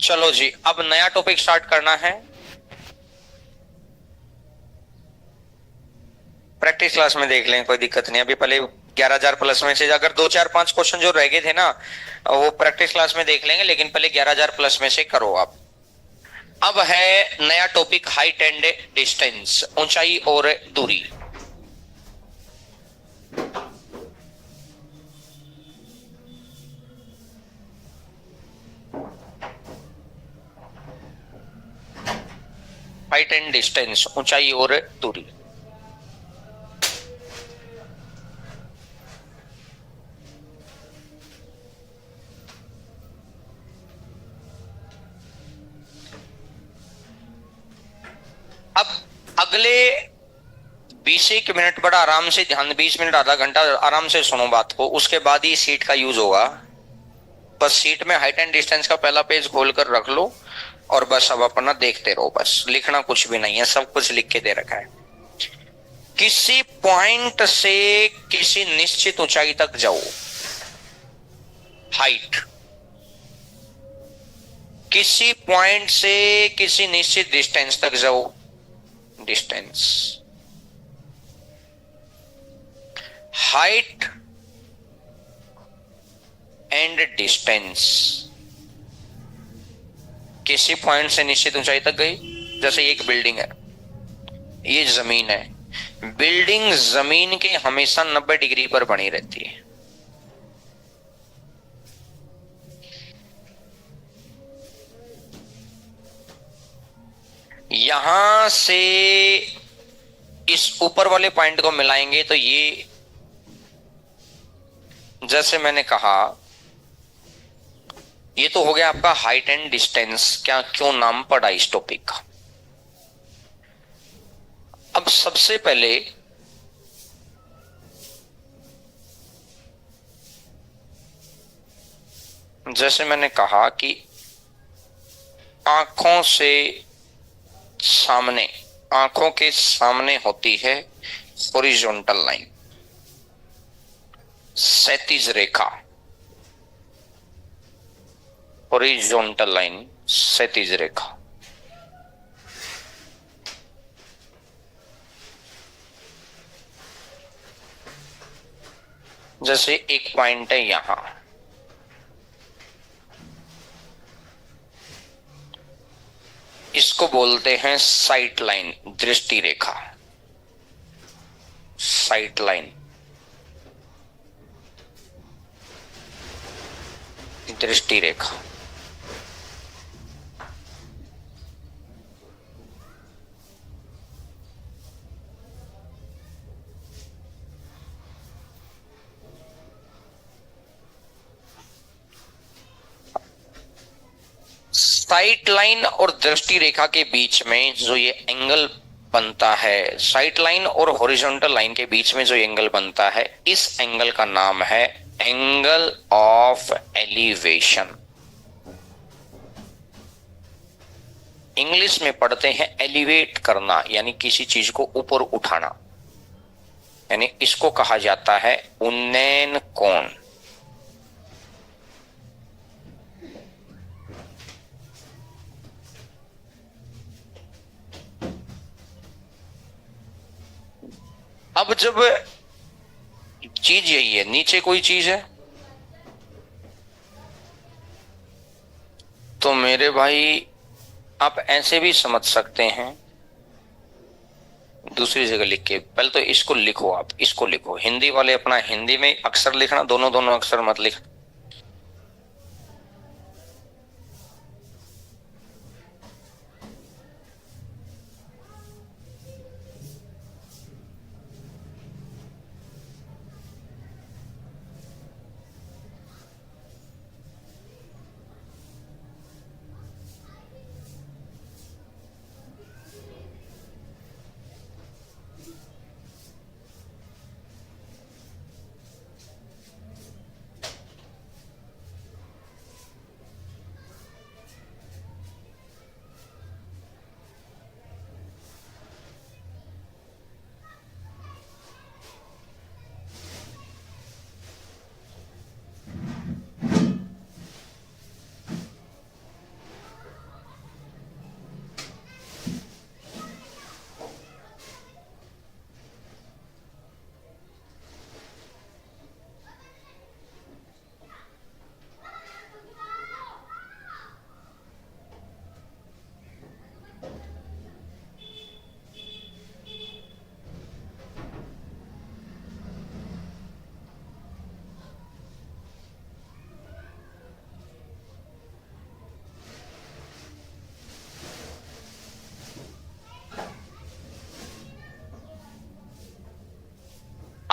चलो जी, अब नया टॉपिक स्टार्ट करना है। प्रैक्टिस क्लास में देख लें, कोई दिक्कत नहीं। अभी पहले 11,000 प्लस में से अगर 2 4 5 क्वेश्चन जो रह गए थे ना, वो प्रैक्टिस क्लास में देख लेंगे, लेकिन पहले 11,000 प्लस में से करो आप। अब है नया टॉपिक, हाइट एंड डिस्टेंस, ऊंचाई और दूरी। हाइट एंड डिस्टेंस, ऊंचाई और दूरी। अब अगले 20 1 मिनट बड़ा आराम से ध्यान, 20 मिनट आधा घंटा आराम से सुनो बात को, उसके बाद ही सीट का यूज होगा। बस सीट में हाइट एंड डिस्टेंस का पहला पेज खोल कर रख लो और बस अब अपना देखते रहो, बस लिखना कुछ भी नहीं है, सब कुछ लिख के दे रखा है। किसी पॉइंट से किसी निश्चित ऊंचाई तक जाओ, हाइट। किसी पॉइंट से किसी निश्चित डिस्टेंस तक जाओ, डिस्टेंस। हाइट एंड डिस्टेंस, किसी पॉइंट से निश्चित ऊंचाई तक गई। जैसे एक बिल्डिंग है, ये जमीन है, बिल्डिंग जमीन के हमेशा 90 डिग्री पर बनी रहती है। यहां से इस ऊपर वाले पॉइंट को मिलाएंगे तो ये, जैसे मैंने कहा, ये तो हो गया आपका हाइट एंड डिस्टेंस, क्या क्यों नाम पड़ा इस टॉपिक का। अब सबसे पहले जैसे मैंने कहा कि आंखों से सामने, आंखों के सामने होती है हॉरिजॉन्टल लाइन, क्षैतिज रेखा। हॉरिजॉन्टल लाइन, क्षैतिज रेखा। जैसे एक पॉइंट है यहां, इसको बोलते हैं साइट लाइन, दृष्टि रेखा, साइट लाइन, दृष्टि रेखा। साइट लाइन और दृष्टि रेखा के बीच में जो ये एंगल बनता है, साइट लाइन और हॉरिजॉन्टल लाइन के बीच में जो एंगल बनता है, इस एंगल का नाम है एंगल ऑफ एलिवेशन। इंग्लिश में पढ़ते हैं एलिवेट करना, यानी किसी चीज को ऊपर उठाना, यानी इसको कहा जाता है उन्नयन कोण। अब जब चीज यही है, नीचे कोई चीज है तो मेरे भाई आप ऐसे भी समझ सकते हैं, दूसरी जगह लिख के। पहले तो इसको लिखो, आप इसको लिखो, हिंदी वाले अपना हिंदी में अक्षर लिखना, दोनों दोनों अक्षर मत लिखना।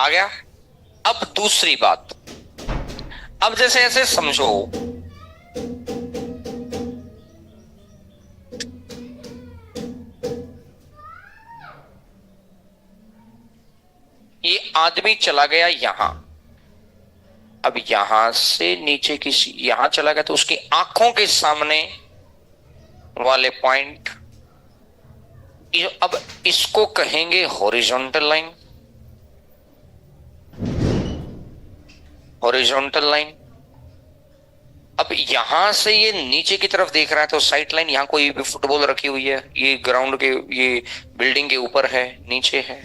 आ गया। अब दूसरी बात, अब जैसे ऐसे समझो, ये आदमी चला गया यहां, अब यहां से नीचे किसी यहां चला गया तो उसकी आंखों के सामने वाले पॉइंट, अब इसको कहेंगे हॉरिजॉन्टल लाइन। Horizontal line. अब यहां से ये नीचे की तरफ देख रहा है तो साइड लाइन, यहां कोई भी फुटबॉल रखी हुई है, ये ग्राउंड के, ये बिल्डिंग के ऊपर है, नीचे है,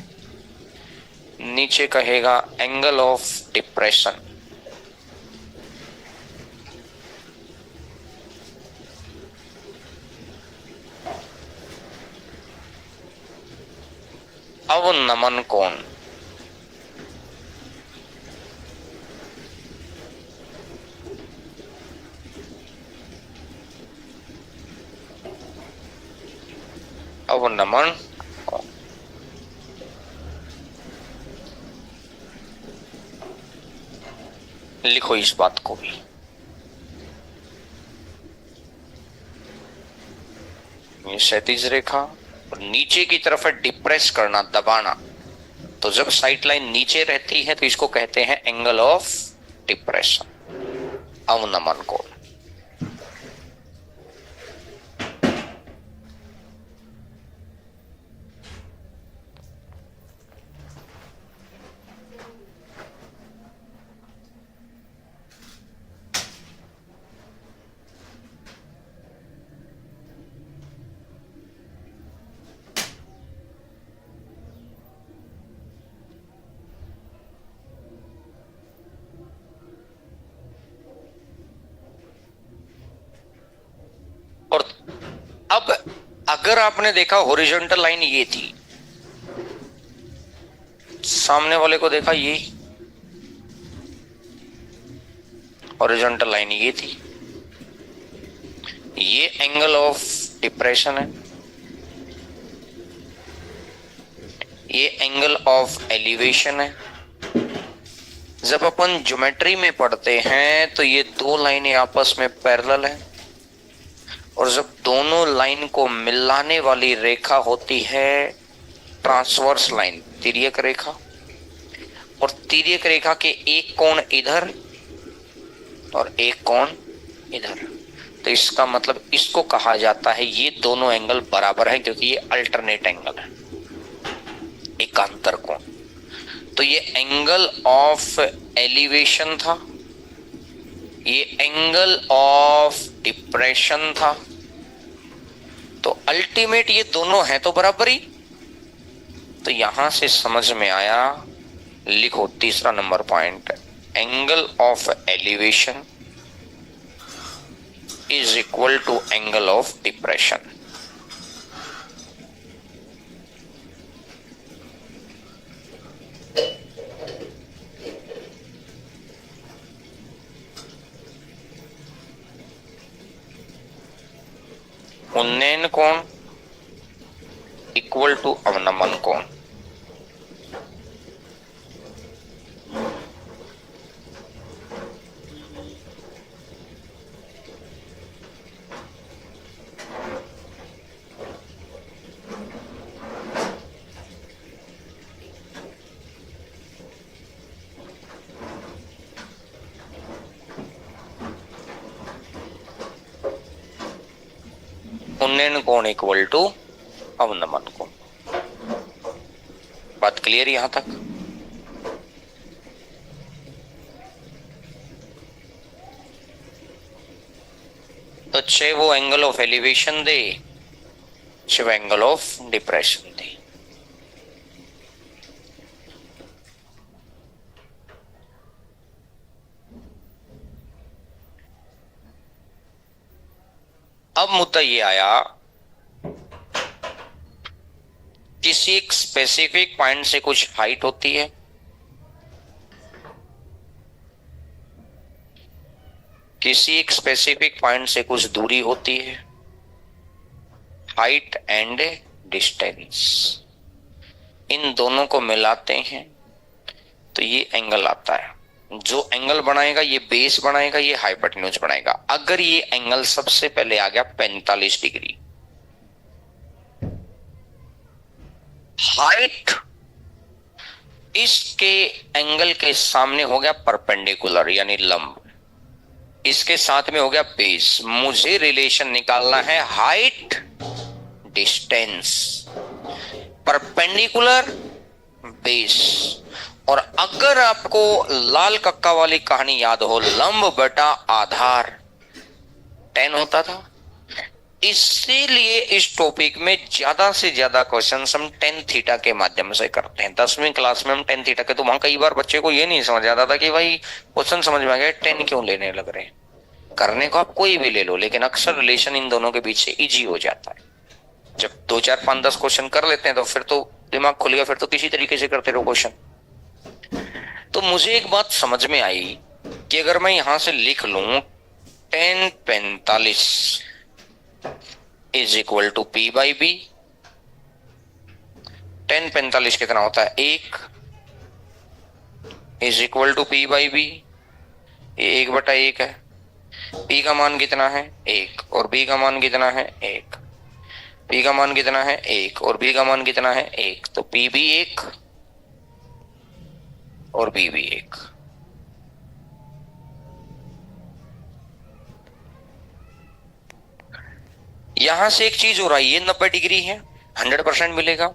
नीचे कहेगा एंगल ऑफ डिप्रेशन। अवनमन कोण। अवनमन कोण। लिखो इस बात को भी। ये क्षैतिज रेखा और नीचे की तरफ है डिप्रेस करना, दबाना। तो जब साइड लाइन नीचे रहती है तो इसको कहते हैं एंगल ऑफ डिप्रेशन, अवनमन कोण। और अब अगर आपने देखा हॉरिजॉन्टल लाइन ये थी, सामने वाले को देखा ये हॉरिजॉन्टल लाइन ये थी, ये एंगल ऑफ डिप्रेशन है, ये एंगल ऑफ एलिवेशन है। जब अपन ज्योमेट्री में पढ़ते हैं तो ये दो लाइनें आपस में पैरेलल है, और जब दोनों लाइन को मिलाने वाली रेखा होती है ट्रांसवर्स लाइन, तिर्यक रेखा, और तिर्यक रेखा के एक कोण इधर और एक कोण इधर, तो इसका मतलब इसको कहा जाता है, ये दोनों एंगल बराबर है क्योंकि ये अल्टरनेट एंगल है, एकांतर कोण। तो ये एंगल ऑफ एलिवेशन था, ये एंगल ऑफ डिप्रेशन था, तो अल्टीमेट ये दोनों हैं तो बराबर ही। तो यहां से समझ में आया, लिखो तीसरा number point, angle of elevation is equal to angle of depression. उन्नयन कोण इक्वल टू अवनमन कोण। उन्नयन कोण इक्वल टू अवनमन कोण। बात क्लियर यहां तक? तो चाहे वो एंगल ऑफ एलिवेशन दे, चाहे एंगल ऑफ डिप्रेशन दे, अब मुद्दा ये आया, किसी एक स्पेसिफिक पॉइंट से कुछ हाइट होती है, किसी एक स्पेसिफिक पॉइंट से कुछ दूरी होती है, हाइट एंड डिस्टेंस, इन दोनों को मिलाते हैं तो ये एंगल आता है। जो एंगल बनाएगा ये बेस बनाएगा, ये हाइपोटेन्यूज बनाएगा। अगर ये एंगल सबसे पहले आ गया 45 डिग्री, हाइट इसके एंगल के सामने हो गया परपेंडिकुलर यानी लंब, इसके साथ में हो गया बेस। मुझे रिलेशन निकालना है हाइट डिस्टेंस, परपेंडिकुलर बेस। और अगर आपको लाल कक्का वाली कहानी याद हो, लंब बटा आधार 10 होता था। इसीलिए इस टॉपिक में ज्यादा से ज्यादा क्वेश्चन हम टेन थीटा के माध्यम से करते हैं। 10वीं क्लास में हम टेन थीटा के, तो वहां कई बार बच्चे को ये नहीं समझ आता था कि भाई क्वेश्चन समझ में आ गया, 10 क्यों लेने लग रहे हैं। करने को आप कोई भी ले लो, लेकिन अक्सर रिलेशन इन दोनों के बीच से इजी हो जाता है। जब 2 4 5 10 क्वेश्चन कर लेते हैं तो फिर तो दिमाग खुल गया, फिर तो किसी तरीके से करते रहो क्वेश्चन। तो मुझे एक बात समझ में आई कि अगर मैं यहां से लिख लूं 10 45 is equal to P by B. 10 45 कितना होता है, 1 is equal to P by B. ये 1/1 है। पी का मान कितना है, 1, और बी का मान कितना है, 1। पी का मान कितना है, 1, और बी का मान कितना है, 1। तो पी भी 1 और बी भी 1। यहां से एक चीज हो रहा है, ये 90 डिग्री है, 100% मिलेगा।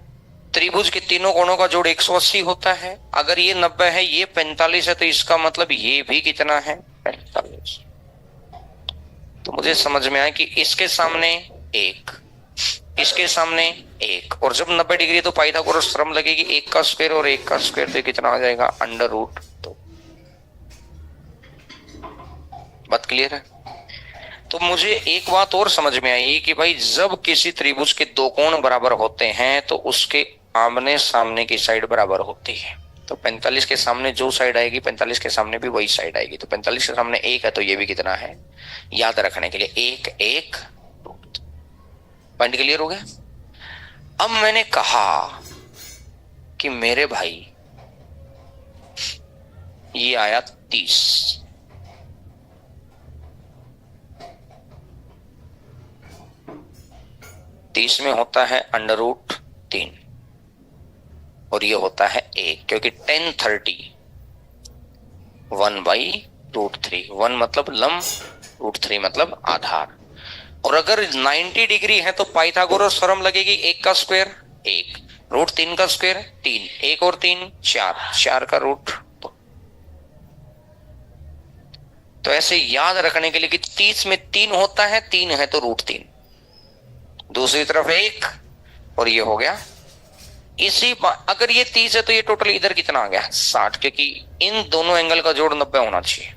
त्रिभुज के तीनों कोणों का जोड़ 180 होता है। अगर ये 90 है, ये 45 है, तो इसका मतलब ये भी कितना है, 45। तो मुझे समझ में आया कि इसके सामने 1, इसके सामने 1, और जब 90 डिग्री तो पाइथागोरस थ्योरम लगेगी, 1 का स्क्वायर और 1 का स्क्वायर, तो कितना आ जाएगा, √2। बात क्लियर है। तो मुझे एक बात और समझ में आई कि भाई जब किसी त्रिभुज के दो कोण बराबर होते हैं तो उसके आमने सामने की साइड बराबर होती है। तो 45 के सामने जो साइड आएगी 45 के सामने भी वही साइड आएगी। तो 45 के सामने 1 है, तो ये भी कितना है, याद रखने के लिए 1 1 पॉइंट क्लियर हो गया। अब मैंने कहा कि मेरे भाई ये आया 30, में होता है √3 और ये होता है 1, क्योंकि 10 30 1/√3। 1 मतलब लंब, √3 मतलब आधार। और अगर 90 डिग्री है तो पाइथागोरस थ्योरम लगेगी, 1 का स्क्वायर 1, √3 का स्क्वायर 3, 1 और 3 4, 4 का रूट। तो ऐसे याद रखने के लिए कि 30 में 3 होता है, 3 है तो √3, दूसरी तरफ 1 और ये हो गया इसी। अगर ये 30 है तो ये टोटल इधर कितना आ गया, 60, क्योंकि इन दोनों एंगल का जोड़ 90 होना चाहिए।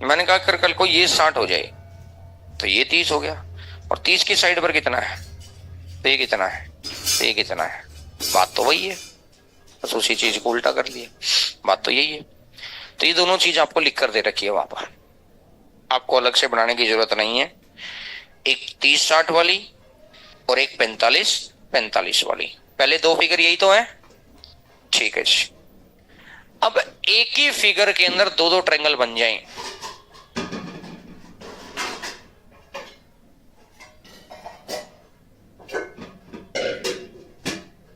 मैंने कहा कर कल को ये 60 हो जाए तो ये 30 हो गया, और 30 की साइड पर कितना है, तो ये कितना है, तो ये कितना है। बात तो वही है, बस उसी चीज को उल्टा कर लिया। बात तो यही है। तो ये दोनों चीज आपको लिख कर दे रखी है वहां पर, आपको अलग से बनाने की जरूरत नहीं है। एक 30 60 वाली और एक 45 45 वाली। पहले दो फिगर यही तो है, ठीक है जी। अब एक ही फिगर के अंदर दो दो ट्रायंगल बन जाएं,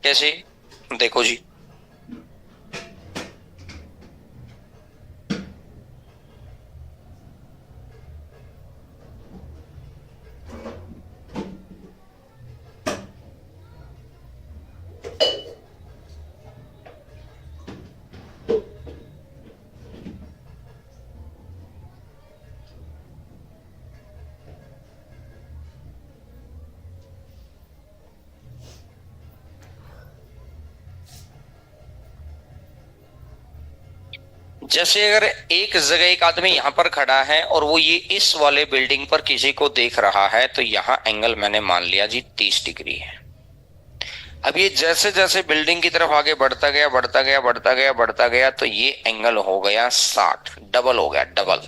कैसे, देखो जी। जैसे अगर एक जगह एक आदमी यहां पर खड़ा है और वो ये इस वाले बिल्डिंग पर किसी को देख रहा है, तो यहां एंगल मैंने मान लिया जी 30 डिग्री है। अब ये जैसे जैसे बिल्डिंग की तरफ आगे बढ़ता गया बढ़ता गया बढ़ता गया बढ़ता गया, तो ये एंगल हो गया 60, डबल हो गया, डबल।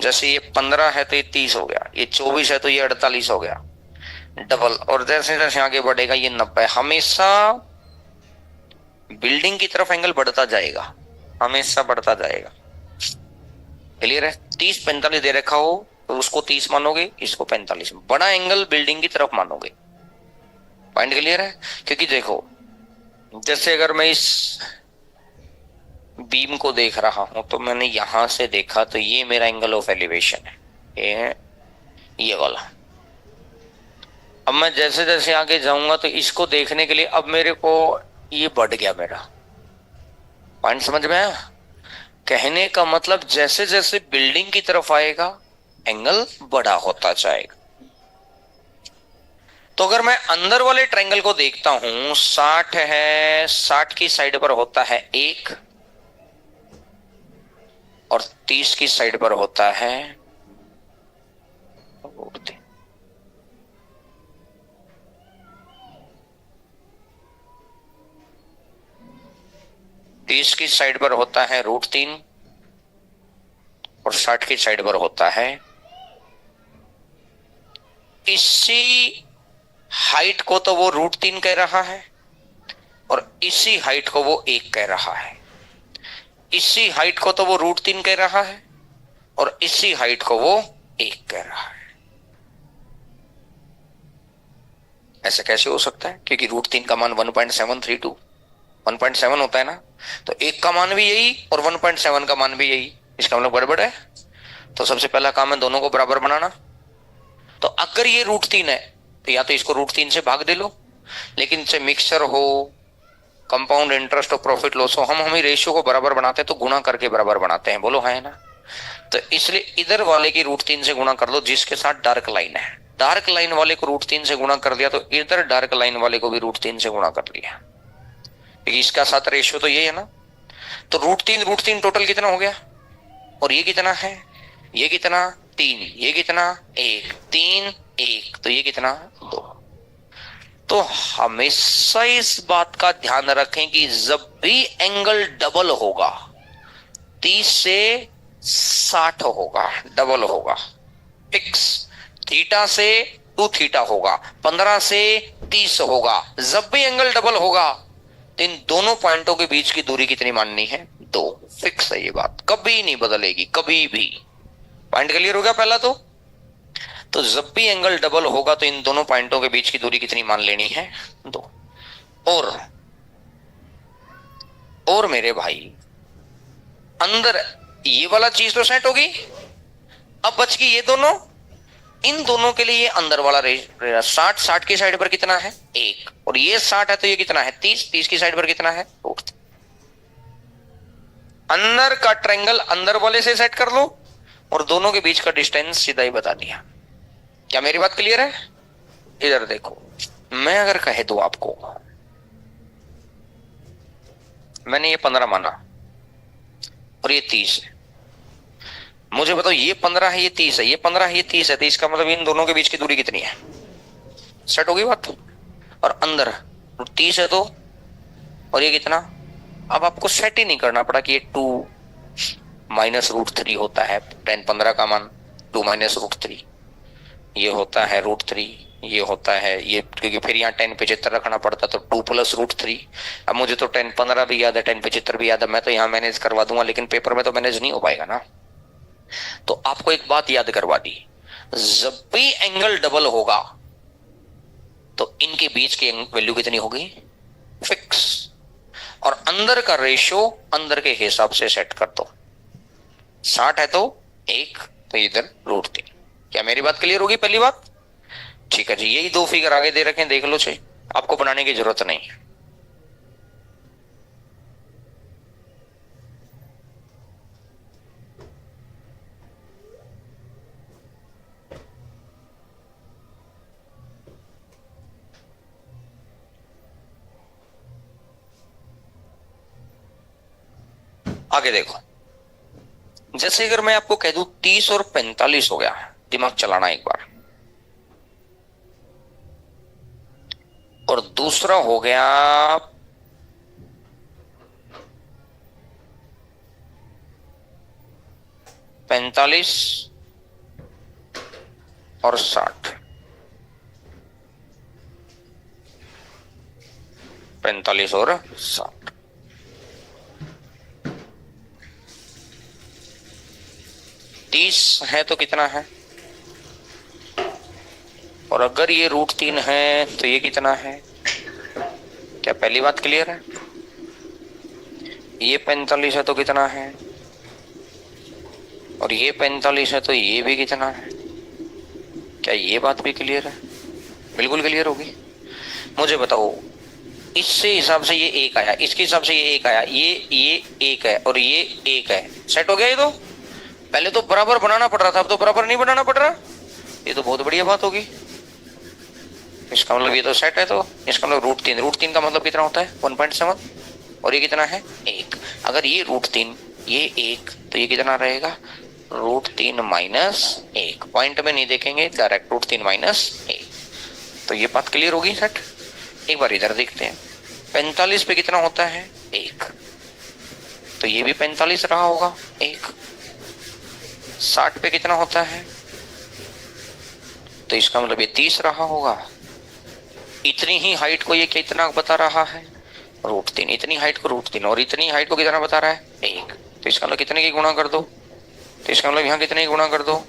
जैसे ये 15 है तो ये 30 हो गया, ये 24 है तो ये 48 हो गया, डबल। और जैसे जैसे आगे बढ़ेगा ये 90। हमेशा बिल्डिंग की तरफ एंगल बढ़ता जाएगा, हमेशा बढ़ता जाएगा। क्लियर है? 30-45 दे रखा हो तो उसको 30 मानोगे, इसको 45। बड़ा एंगल बिल्डिंग की तरफ मानोगे। पॉइंट क्लियर है? क्योंकि देखो, जैसे अगर मैं इस बीम को देख रहा हूं तो मैंने यहां से देखा तो ये मेरा एंगल ऑफ एलिवेशन है, ये वाला। अब मैं जैसे जैसे आगे जाऊंगा तो इसको देखने के लिए अब मेरे को ये बढ़ गया मेरा। पॉइंट समझ में आया? कहने का मतलब जैसे जैसे बिल्डिंग की तरफ आएगा एंगल बड़ा होता जाएगा। तो अगर मैं अंदर वाले ट्रायंगल को देखता हूं, 60 है, 60 की साइड पर होता है 1 और 30 की साइड पर होता है 30 की साइड पर होता है √3 और 60 की साइड पर होता है। इसी हाइट को तो वो √3 कह रहा है और इसी हाइट को वो 1 कह रहा है। इसी हाइट को तो वो √3 कह रहा है और इसी हाइट को वो 1 कह रहा है। ऐसा कैसे हो सकता है? क्योंकि √3 का मान 1.732 1.7 होता है ना, तो 1 का मान भी यही और 1.7 का मान भी यही, इसका मतलब गड़बड़ है। तो सबसे पहला काम है दोनों को बराबर बनाना। तो अगर ये √3 है तो या तो इसको √3 से भाग दे लो, लेकिन से मिक्सचर हो, कंपाउंड इंटरेस्ट हो, प्रॉफिट लॉस हो, हम ही रेशियो को बराबर बनाते हैं तो गुणा करके बराबर बनाते हैं। बोलो है ना? तो इसलिए इधर वाले की √3 से गुणा कर दो जिसके साथ डार्क लाइन है। डार्क लाइन वाले को √3 से गुणा कर दिया तो इधर डार्क लाइन वाले को भी √3 से गुणा कर लिया, क्योंकि इसका साथ रेशियो तो ये है ना। तो √3 टोटल कितना हो गया? और ये कितना है? ये कितना? 3। ये कितना? 1। 3 1, तो ये कितना? 2। तो हमेशा इस बात का ध्यान रखें कि जब भी एंगल डबल होगा, 30 से 60 होगा, डबल होगा, फिक्स। थीटा से 2 थीटा होगा, 15 से 30 होगा। जब भी एंगल डबल होगा तो इन दोनों पॉइंटों के बीच की दूरी कितनी माननी है? 2। फिक्स है ये बात, कभी नहीं बदलेगी, कभी भी। पॉइंट क्लियर हो गया पहला? तो जब भी एंगल डबल होगा तो इन दोनों पॉइंटों के बीच की दूरी कितनी मान लेनी है? 2। और मेरे भाई, अंदर ये वाला चीज तो सेट होगी, अब बच गई ये दोनों। इन दोनों के लिए ये अंदर वाला 60 की साइड पर कितना है? 1, और ये 60 है तो ये कितना है? 30 की साइड पर कितना है? अंदर का ट्रायंगल अंदर वाले से सेट कर लो और दोनों के बीच का डिस्टेंस सीधा ही बता दिया। क्या मेरी बात क्लियर है? इधर देखो, मैं अगर कह दूं आपको, मैंने ये 15 माना और ये 30 है, मुझे बताओ ये 15 है, ये 30 है, ये 15 है, ये 30 है, तो इसका मतलब इन दोनों के बीच की दूरी कितनी है? सेट होगी बात? और अंदर 30 है तो, और ये कितना? अब आपको सेट ही नहीं करना पड़ा कि ये 2 माइनस √3 होता है, 10-15 का मान 2 माइनस √3, ये होता है √3, ये होता है ये, क्योंकि फिर यहाँ 10-75 रखना पड़ता, तो 2 प्लस √3। अब मुझे तो 10-15 भी याद है, 10-75 भी याद है, मैं तो यहाँ मैनेज करवा दूंगा, लेकिन पेपर में तो मैनेज नहीं हो पाएगा ना। तो आपको एक बात याद करवा दी, जब भी एंगल डबल होगा तो इनके बीच की वैल्यू कितनी होगी? फिक्स। और अंदर का रेशियो अंदर के हिसाब से सेट कर दो। 60 है तो 1, तो इधर √3। क्या मेरी बात क्लियर होगी? पहली बात ठीक है जी। यही 2 फिगर आगे दे रखे हैं, देख लो चाहिए, आपको बनाने की जरूरत नहीं। आगे देखो, जैसे अगर मैं आपको कह दूं 30 और 45 हो गया, दिमाग चलाना एक बार, और दूसरा हो गया 45 और 60, 45 और 60। 30 है तो कितना है, और अगर ये √3 है तो ये कितना है। क्या पहली बात क्लियर है? ये 45 है तो कितना है, और ये 45 है तो ये भी कितना है। क्या ये बात भी क्लियर है? बिल्कुल क्लियर होगी। मुझे बताओ, इससे हिसाब से ये 1 आया, इसके हिसाब से ये 1 आया, ये 1 है और ये 1 है, सेट हो गया। ये तो पहले तो बराबर बनाना पड़ रहा था, अब तो बराबर नहीं बनाना पड़ रहा। ये तो बहुत बढ़िया बात होगी। इसका मतलब ये तो सेट है, तो इसका मतलब √3 का मतलब कितना होता है 1.7, और ये कितना है 1। अगर ये √3 ये 1 तो ये कितना रहेगा √3 - 1। पॉइंट में नहीं देखेंगे, डायरेक्ट √3 - 1। तो ये बात क्लियर होगी सेट। एक बार इधर देखते हैं, 45 पे कितना होता है 1, तो ये भी 45 रहा होगा 1। 60 पे कितना होता है, तो इसका मतलब ये 30 रहा होगा। इतनी ही हाइट को ये कितना बता रहा है √3, इतनी हाइट को √3, और इतनी हाइट को कितना बता रहा है 1। तो इसका मतलब कितने की गुणा कर दो, तो इसका मतलब यहाँ कितने की गुणा कर दो,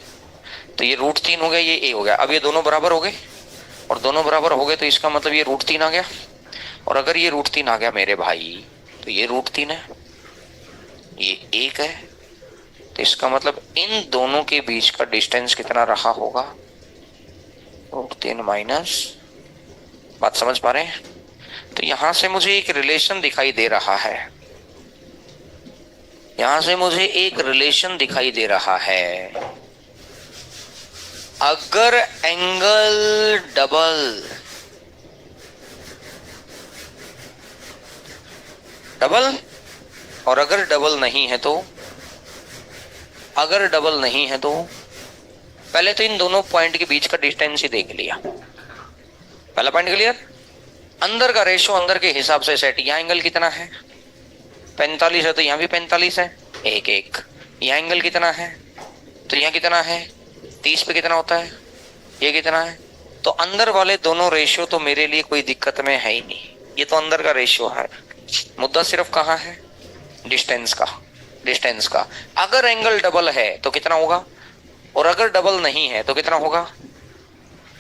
तो ये √3 हो गया, ये a हो गया। अब ये दोनों बराबर हो गए, और दोनों बराबर हो गए तो इसका मतलब ये √3 आ गया। और अगर ये √3 आ गया मेरे भाई, तो ये √3 है, ये 1 है, तो इसका मतलब इन दोनों के बीच का डिस्टेंस कितना रहा होगा √3 - बात समझ पा रहे हैं? तो यहां से मुझे एक रिलेशन दिखाई दे रहा है, यहां से मुझे एक रिलेशन दिखाई दे रहा है। अगर एंगल डबल और अगर डबल नहीं है तो, अगर डबल नहीं है तो पहले तो इन दोनों पॉइंट के बीच का डिस्टेंस ही देख लिया। पहला पॉइंट क्लियर। अंदर का रेशो अंदर के हिसाब से सेट। यहां एंगल कितना है 45 है, तो यहां भी 45 है, 1 1। यहां एंगल कितना है, तो यहां कितना है 30 पे कितना होता है, ये कितना है। तो अंदर वाले दोनों रेशियो तो मेरे लिए कोई दिक्कत में है ही नहीं, ये तो अंदर का रेशियो है। मुद्दा सिर्फ कहाँ है, डिस्टेंस का, डिस्टेंस का। अगर एंगल डबल है तो कितना होगा, और अगर डबल नहीं है तो कितना होगा।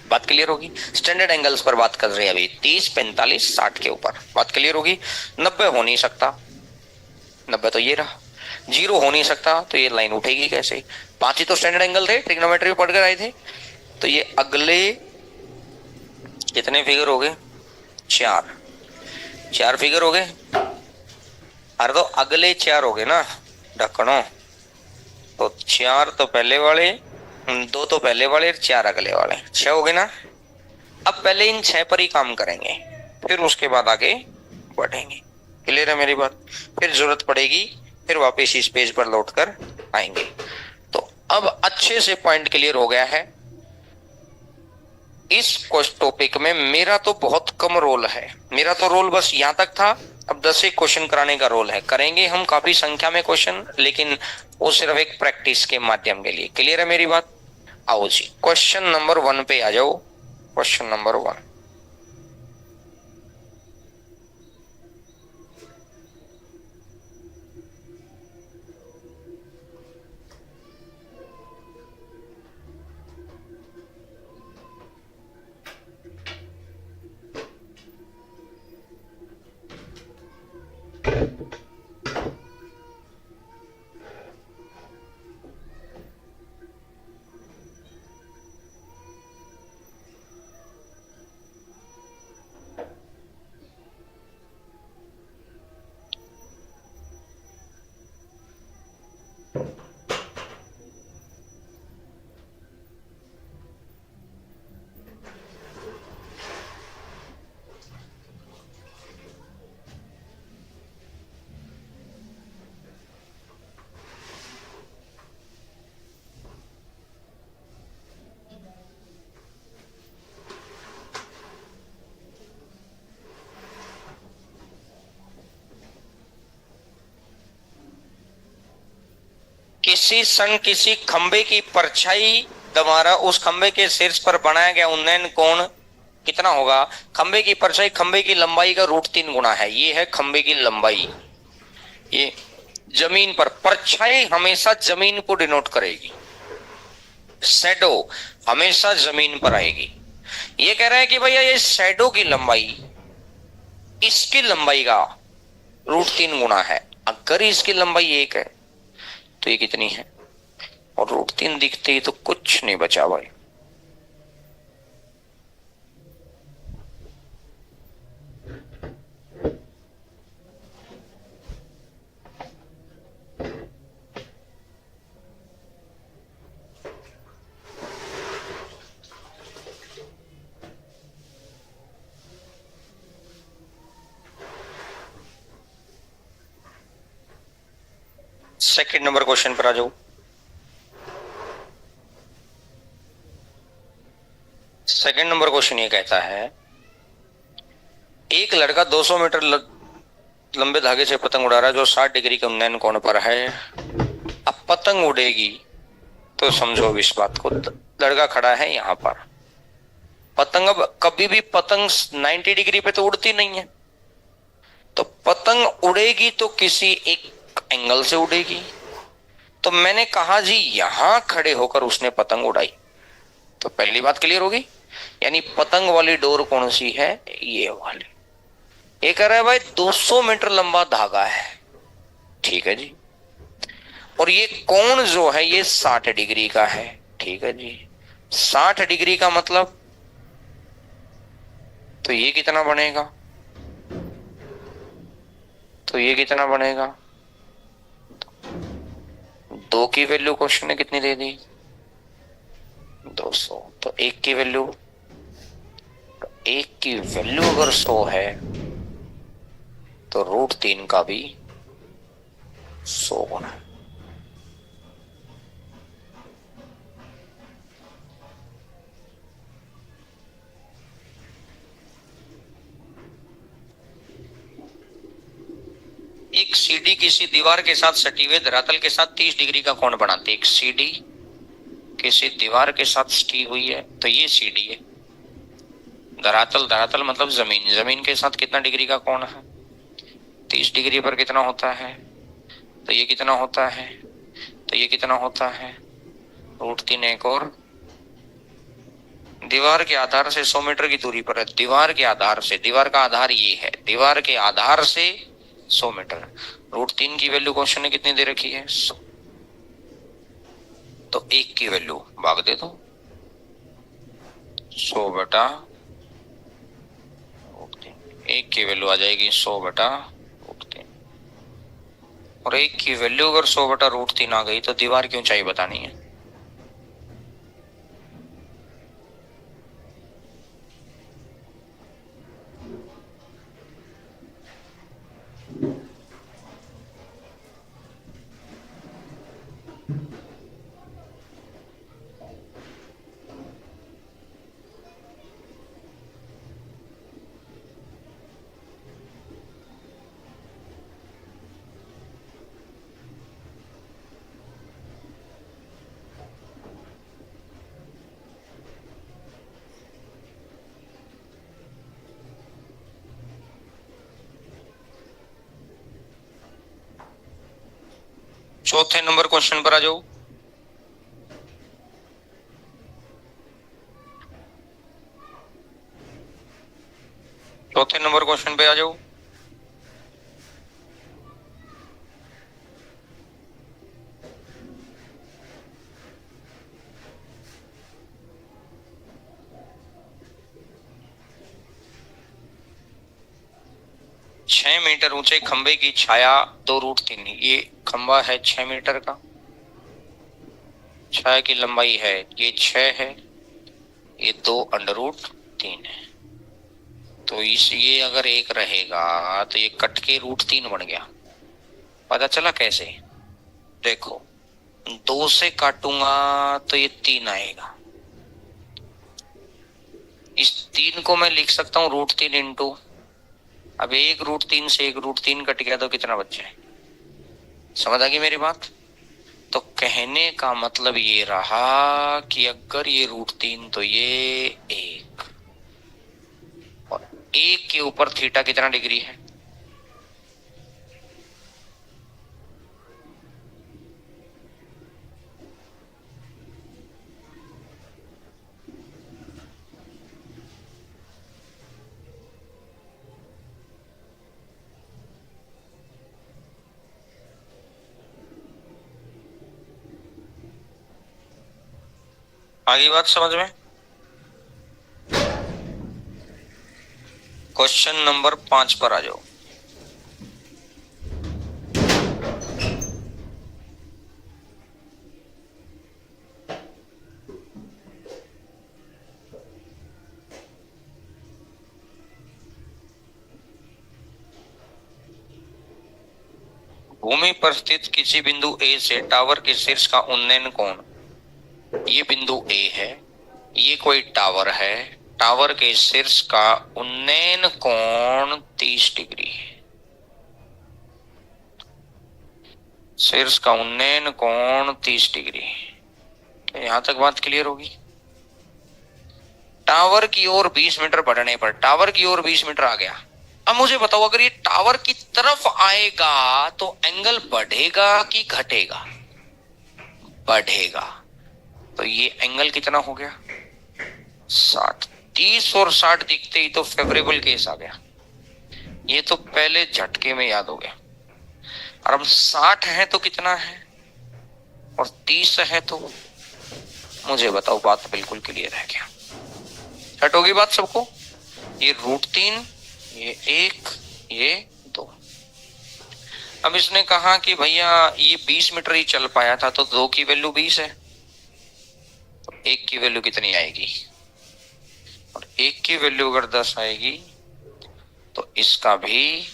बात क्लियर होगी। स्टैंडर्ड एंगल्स पर बात कर रहे हैं अभी, 30 45 60 के ऊपर बात क्लियर होगी। 90 हो नहीं सकता, 90 तो ये रहा। 0 हो नहीं सकता, तो ये लाइन उठेगी कैसे। 5 ही तो स्टैंडर्ड एंगल थे, ट्रिग्नोमेट्री में पढ़कर आए थे। तो ये अगले कितने फिगर हो गए, 4 फिगर हो गए। अरे तो अगले 4 हो गए ना ढक्कनों, तो 4 तो पहले वाले, 2 तो पहले वाले, 4 अगले वाले, 6 हो गए ना। अब पहले इन 6 पर ही काम करेंगे, फिर उसके बाद आगे बढ़ेंगे। क्लियर है मेरी बात। फिर जरूरत पड़ेगी फिर वापस इस पेज पर लौट कर आएंगे। तो अब अच्छे से पॉइंट क्लियर हो गया है। इस टॉपिक में मेरा तो बहुत कम रोल है, मेरा तो रोल बस यहां तक था। अब 10 एक क्वेश्चन कराने का रोल है, करेंगे हम काफी संख्या में क्वेश्चन, लेकिन वो सिर्फ एक प्रैक्टिस के माध्यम के लिए। क्लियर है मेरी बात। आओ जी क्वेश्चन नंबर 1 पे आ जाओ। क्वेश्चन नंबर 1, किसी सन किसी खंबे की परछाई द्वारा उस खंबे के शीर्ष पर बनाया गया उन्नयन कोण कितना होगा। खंबे की परछाई खंबे की लंबाई का √3 गुना है। ये है खंबे की लंबाई। ये जमीन पर परछाई हमेशा जमीन को डिनोट करेगी। शैडो हमेशा जमीन पर आएगी। ये कह रहा है कि भैया ये शैडो की लंबाई इसकी लंबाई का √3 गुना है। अगर इसकी लंबाई 1 है तो ये कितनी है, और √3 दिखते ही तो कुछ नहीं बचा भाई। सेकंड नंबर क्वेश्चन पर आ जाओ। सेकंड नंबर क्वेश्चन ये कहता है, एक लड़का 200 मीटर लंबे धागे से पतंग उड़ा रहा है जो 60 डिग्री के उन्नयन कोण पर है। अब पतंग उड़ेगी तो समझो इस बात को, लड़का खड़ा है यहां पर। पतंग, अब कभी भी पतंग 90 डिग्री पे तो उड़ती नहीं है, तो पतंग उड़ेगी तो किसी एक एंगल से उड़ेगी। तो मैंने कहा जी यहां खड़े होकर उसने पतंग उड़ाई, तो पहली बात क्लियर होगी, यानी पतंग वाली डोर कौन सी है, ये वाली। ये कह रहा है भाई 200 मीटर लंबा धागा है, ठीक है जी, और ये कोण जो है ये 60 डिग्री का है, ठीक है जी। 60 डिग्री का मतलब तो ये कितना बनेगा, तो ये कितना बनेगा, 2 की वैल्यू क्वेश्चन ने कितनी दे दी, 200। तो 1 की वैल्यू, तो 1 की वैल्यू अगर 100 है तो √3 का भी 100 गुना। एक सीडी किसी दीवार के साथ सटी हुए धरातल के साथ 30 डिग्री का कोण बनाती है। एक सीडी किसी दीवार के साथ सटी हुई है, तो ये सीडी है। धरातल, धरातल मतलब जमीन, जमीन के साथ कितना डिग्री का कोण है, 30 डिग्री पर कितना होता है, तो ये कितना होता है, तो ये कितना होता है √3। एक और, दीवार के आधार से 100 मीटर की दूरी पर है, दीवार के आधार से, दीवार का आधार ये है, दीवार के आधार से 100 मीटर। √3 की वैल्यू क्वेश्चन ने कितनी दे रखी है, 100। तो 1 की वैल्यू भाग दे दो 100 बटा √3। 1 की वैल्यू आ जाएगी 100 बटा √3, और 1 की वैल्यू अगर 100 बटा √3 आ गई तो दीवार की ऊंचाई बतानी है। चौथे नंबर क्वेश्चन पर आ जाओ। चौथे नंबर क्वेश्चन पे आ जाओ। छह मीटर ऊंचे खंबे की छाया 2√3, ये खंबा है 6 मीटर का, छाया की लंबाई है ये 6 है, ये 2√3 है। तो इस ये अगर 1 रहेगा तो ये कट के √3 बन गया। पता चला कैसे, देखो 2 से काटूंगा तो ये 3 आएगा, इस 3 को मैं लिख सकता हूं √3 इंटू, अब 1 √3 से 1 √3 कट गया तो कितना बच जाए, समझ आ गई मेरी बात। तो कहने का मतलब ये रहा कि अगर ये √3 तो ये 1, और 1 के ऊपर थीटा कितना डिग्री है, आगे बात समझ में? क्वेश्चन नंबर 5 पर आ जाओ। भूमि पर स्थित किसी बिंदु ए से टावर के शीर्ष का उन्नयन कोण, ये बिंदु ए है, ये कोई टावर है, टावर के शीर्ष का उन्नयन कोण 30 डिग्री है। शीर्ष का उन्नयन कोण 30 डिग्री। तो यहां तक बात क्लियर होगी। टावर की ओर 20 मीटर बढ़ने पर, टावर की ओर 20 मीटर आ गया। अब मुझे बताओ, अगर ये टावर की तरफ आएगा तो एंगल बढ़ेगा कि घटेगा? बढ़ेगा। तो ये एंगल कितना हो गया? 60। 30 और 60 दिखते ही तो फेवरेबल केस आ गया। ये तो पहले झटके में याद हो गया। और अब 60 है तो कितना है, और 30 है तो मुझे बताओ, बात बिल्कुल क्लियर है क्या? सेट होगी बात सबको? ये √3, ये 1, ये 2। अब इसने कहा कि भैया ये 20 मीटर ही चल पाया था, तो 2 की वैल्यू 20 है, तो 1 की वैल्यू कितनी आएगी? और 1 की वैल्यू अगर 10 आएगी तो इसका भी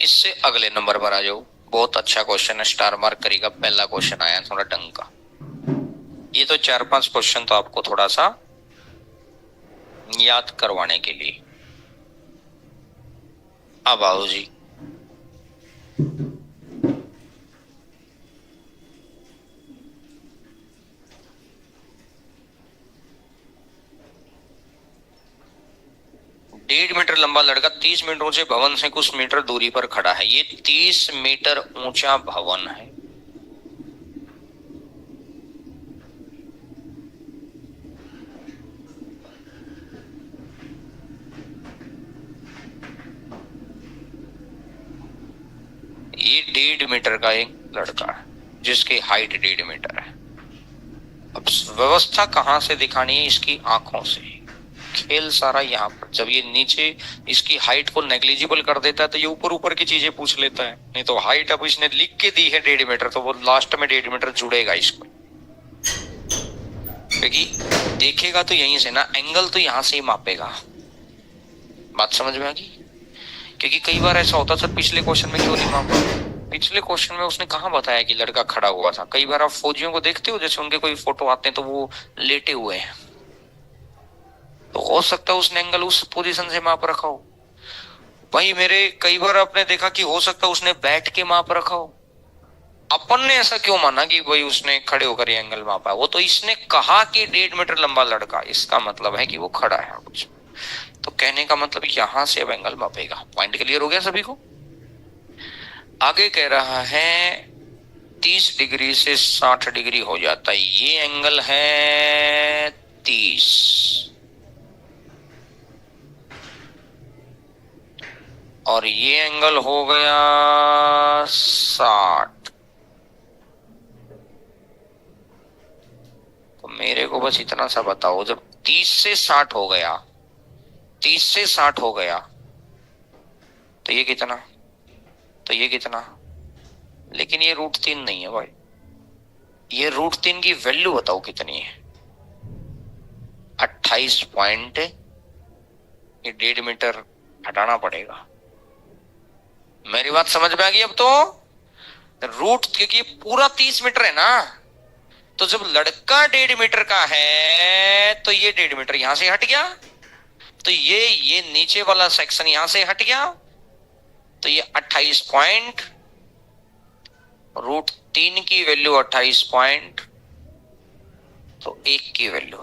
इससे अगले नंबर पर आ जाओ। बहुत अच्छा क्वेश्चन है, स्टार मार्क करेगा। पहला क्वेश्चन आया थोड़ा ढंग का। ये तो 4-5 क्वेश्चन तो आपको थोड़ा सा याद करवाने के लिए। अब आओ जी, डेढ़ मीटर लंबा लड़का 30 मीटर ऊंचे भवन से कुछ मीटर दूरी पर खड़ा है। ये 30 मीटर ऊंचा भवन है। ये 1.5 मीटर का एक लड़का है जिसकी हाइट 1.5 मीटर है। अब व्यवस्था कहां से दिखानी है? इसकी आंखों से। खेल सारा यहाँ पर। जब ये नीचे इसकी हाइट को नेग्लिजिबल कर देता है तो ये ऊपर ऊपर की चीजें पूछ लेता है। नहीं तो हाइट अब इसने लिख के दी है 1.5 मीटर, तो वो लास्ट में 1.5 मीटर जुड़ेगा इसको, क्योंकि देखेगा तो यहीं से ना, एंगल तो यहां से ही मापेगा। बात समझ में आ गई? क्योंकि कई बार ऐसा होता सर, पिछले क्वेश्चन में क्यों नहीं मापा? पिछले क्वेश्चन में उसने कहा बताया कि लड़का खड़ा हुआ था। कई बार आप फौजियों को देखते हो, जैसे उनके कोई फोटो आते हैं तो वो लेटे हुए हैं, तो हो सकता है उसने एंगल उस पोजीशन से माप रखा हो। भाई मेरे कई बार आपने देखा कि हो सकता है उसने बैठ के माप रखा हो। अपन ने ऐसा क्यों माना कि भाई उसने खड़े होकर ये एंगल मापा? वो तो इसने कहा कि 1.5 मीटर लंबा लड़का, इसका मतलब है कि वो खड़ा है कुछ। तो कहने का मतलब यहां से अब एंगल मापेगा। पॉइंट क्लियर हो गया सभी को? आगे कह रहा है 30 डिग्री से 60 डिग्री हो जाता है। ये एंगल है 30 और ये एंगल हो गया 60। तो मेरे को बस इतना सा बताओ, जब 30 से 60 हो गया, 30 से 60 हो गया, तो ये कितना? तो ये कितना? लेकिन ये √3 नहीं है भाई। ये √3 की वैल्यू बताओ कितनी है? 28 पॉइंट। ये 1.5 मीटर हटाना पड़ेगा। मेरी बात समझ में आ गई अब तो? क्योंकि पूरा 30 मीटर है ना, तो जब लड़का 1.5 मीटर का है तो ये 1.5 मीटर यहां से हट गया, तो ये नीचे वाला सेक्शन यहां से हट गया, तो ये 28 पॉइंट। √3 की वैल्यू 28 पॉइंट तो 1 की वैल्यू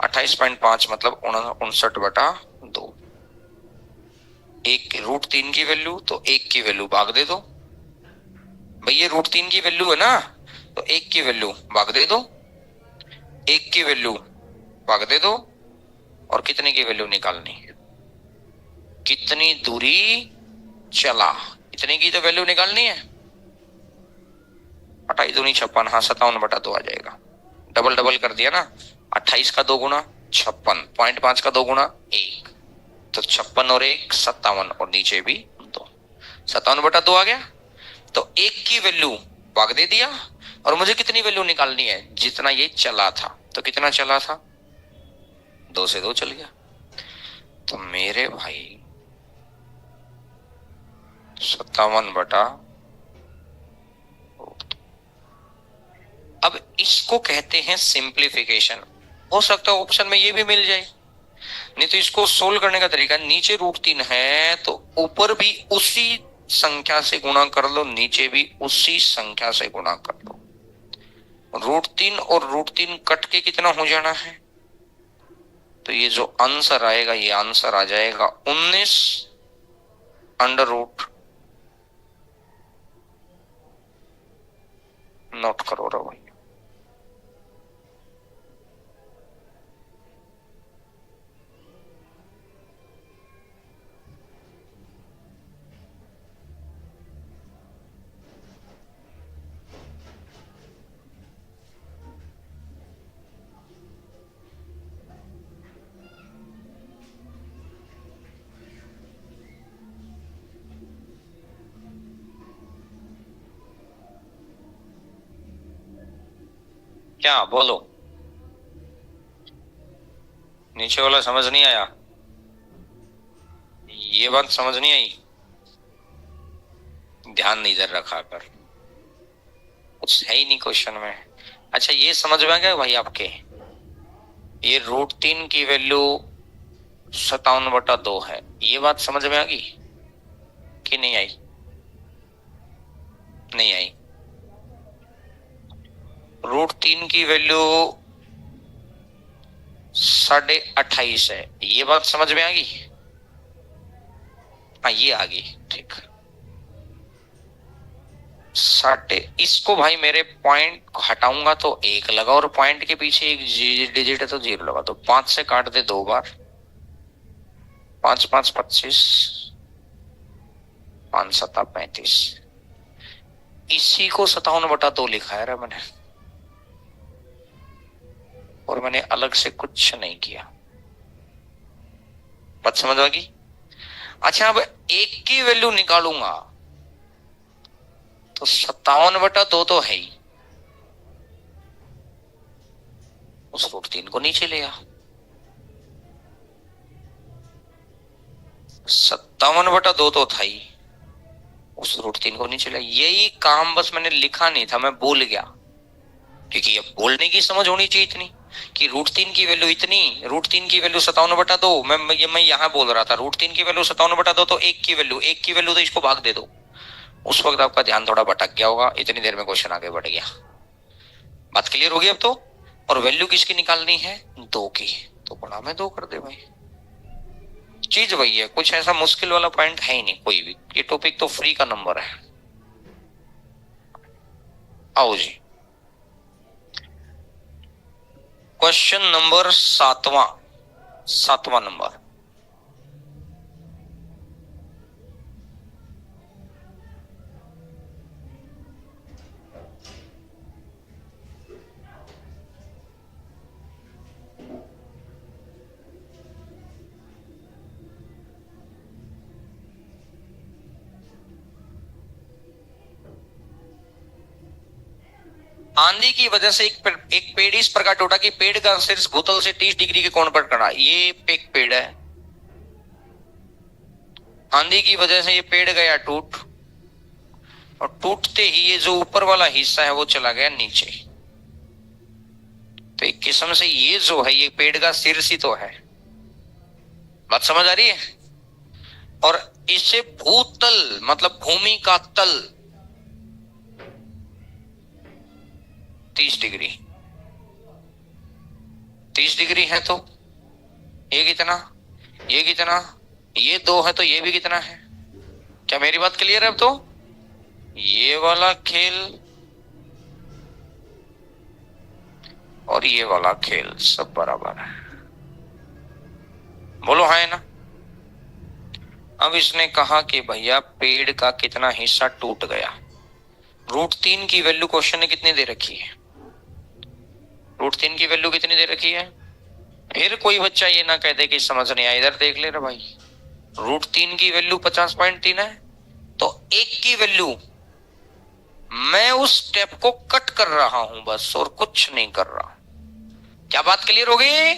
28.5 मतलब 59/2। 1√3 की वैल्यू तो 1 की वैल्यू भाग दे दो भाई, ये √3 की वैल्यू है ना, तो 1 की वैल्यू भाग दे दो, 1 की वैल्यू भाग दे दो, और कितने की वैल्यू निकालनी, कितनी दूरी चला, इतने की तो वैल्यू निकालनी है। 28 दूनी 56, हाँ 57/2 आ जाएगा। डबल डबल कर दिया ना, 28 का 2 गुना 56, 0.5 का 2 गुना 1, तो 56 और 1 57, और नीचे भी 2, 57/2 आ गया। तो 1 की वैल्यू भाग दे दिया, और मुझे कितनी वैल्यू निकालनी है, जितना ये चला था। तो कितना चला था, 2 से 2 चल गया। तो मेरे भाई 57/2। अब इसको कहते हैं सिंप्लीफिकेशन। हो सकता है ऑप्शन में ये भी मिल जाए, नहीं तो इसको सोल्व करने का तरीका, नीचे √3 है तो ऊपर भी उसी संख्या से गुणा कर लो, नीचे भी उसी संख्या से गुणा कर लो। √3 और √3 कट के कितना हो जाना है, तो ये जो आंसर आएगा, ये आंसर आ जाएगा 19 √ नोट करो रो भाई। क्या बोलो, नीचे वाला समझ नहीं आया, ये बात समझ नहीं आई, ध्यान नहीं इधर रखा कर, कुछ है ही नहीं क्वेश्चन में। अच्छा ये समझ में आ गया भाई आपके, ये √3 की वैल्यू 57/2 है, ये बात समझ में आ गई कि नहीं आई? नहीं आई। √3 की वैल्यू 28.5 है, ये बात समझ में आ गई? हाँ ये आ गई, ठीक। इसको भाई मेरे पॉइंट हटाऊंगा तो 1 लगा, और पॉइंट के पीछे एक डिजिट है तो 0 लगा, तो 5 से काट दे 2 बार, 5 5 25, 5 7 35। इसी को 57/2 लिखा है मैंने, और मैंने अलग से कुछ नहीं किया। बात समझ आ गई? अच्छा अब 1 की वैल्यू निकालूंगा तो 57/2 तो है ही, उस √3 को नीचे ले आ, 57/2 तो था ही, उस √3 को नीचे ले। यही काम बस मैंने लिखा नहीं था, मैं बोल गया, क्योंकि अब बोलने की समझ होनी चाहिए इतनी कि √3 की वैल्यू इतनी, √3 की वैल्यू 57/2। मैं यहां बोल रहा था √3 की वैल्यू 57/2, तो 1 की वैल्यू तो इसको भाग दे दो। उस वक्त आपका ध्यान थोड़ा भटक गया होगा, इतनी देर में क्वेश्चन आगे बढ़ गया। बात क्लियर होगी अब तो? और वैल्यू किसकी निकालनी है, 2 की, तो गुणा में 2 कर दे भाई। चीज वही है, कुछ ऐसा मुश्किल वाला पॉइंट है ही नहीं कोई भी, ये टॉपिक तो फ्री का नंबर है। आओ जी, क्वेश्चन नंबर 7वां नंबर। आंधी की वजह से एक पेड़ इस प्रकार टूटा कि पेड़ का शीर्ष भूतल से 30 डिग्री के कोण पर खड़ा। ये एक पेड़ है, आंधी की वजह से ये पेड़ गया टूट, और टूटते ही ये जो ऊपर वाला हिस्सा है वो चला गया नीचे। तो एक किस्म से ये जो है ये पेड़ का शीर्ष ही तो है। बात समझ आ रही है? और इसे भूतल मतलब भूमि का तल 30 डिग्री, 30 डिग्री है तो ये कितना, ये कितना, ये 2 है तो ये भी कितना है। क्या मेरी बात क्लियर है अब? तो ये वाला खेल और ये वाला खेल सब बराबर है। बोलो हाँ है ना। अब इसने कहा कि भैया पेड़ का कितना हिस्सा टूट गया। √3 की वैल्यू क्वेश्चन ने कितनी दे रखी है? √3 की वैल्यू कितनी दे रखी है? फिर कोई बच्चा ये ना कह दे कि समझ नहीं आया। इधर देख ले रहा भाई, √3 की वैल्यू 50.3 है, तो 1 की वैल्यू मैं उस स्टेप को कट कर रहा हूं बस, और कुछ नहीं कर रहा। क्या बात क्लियर हो गई?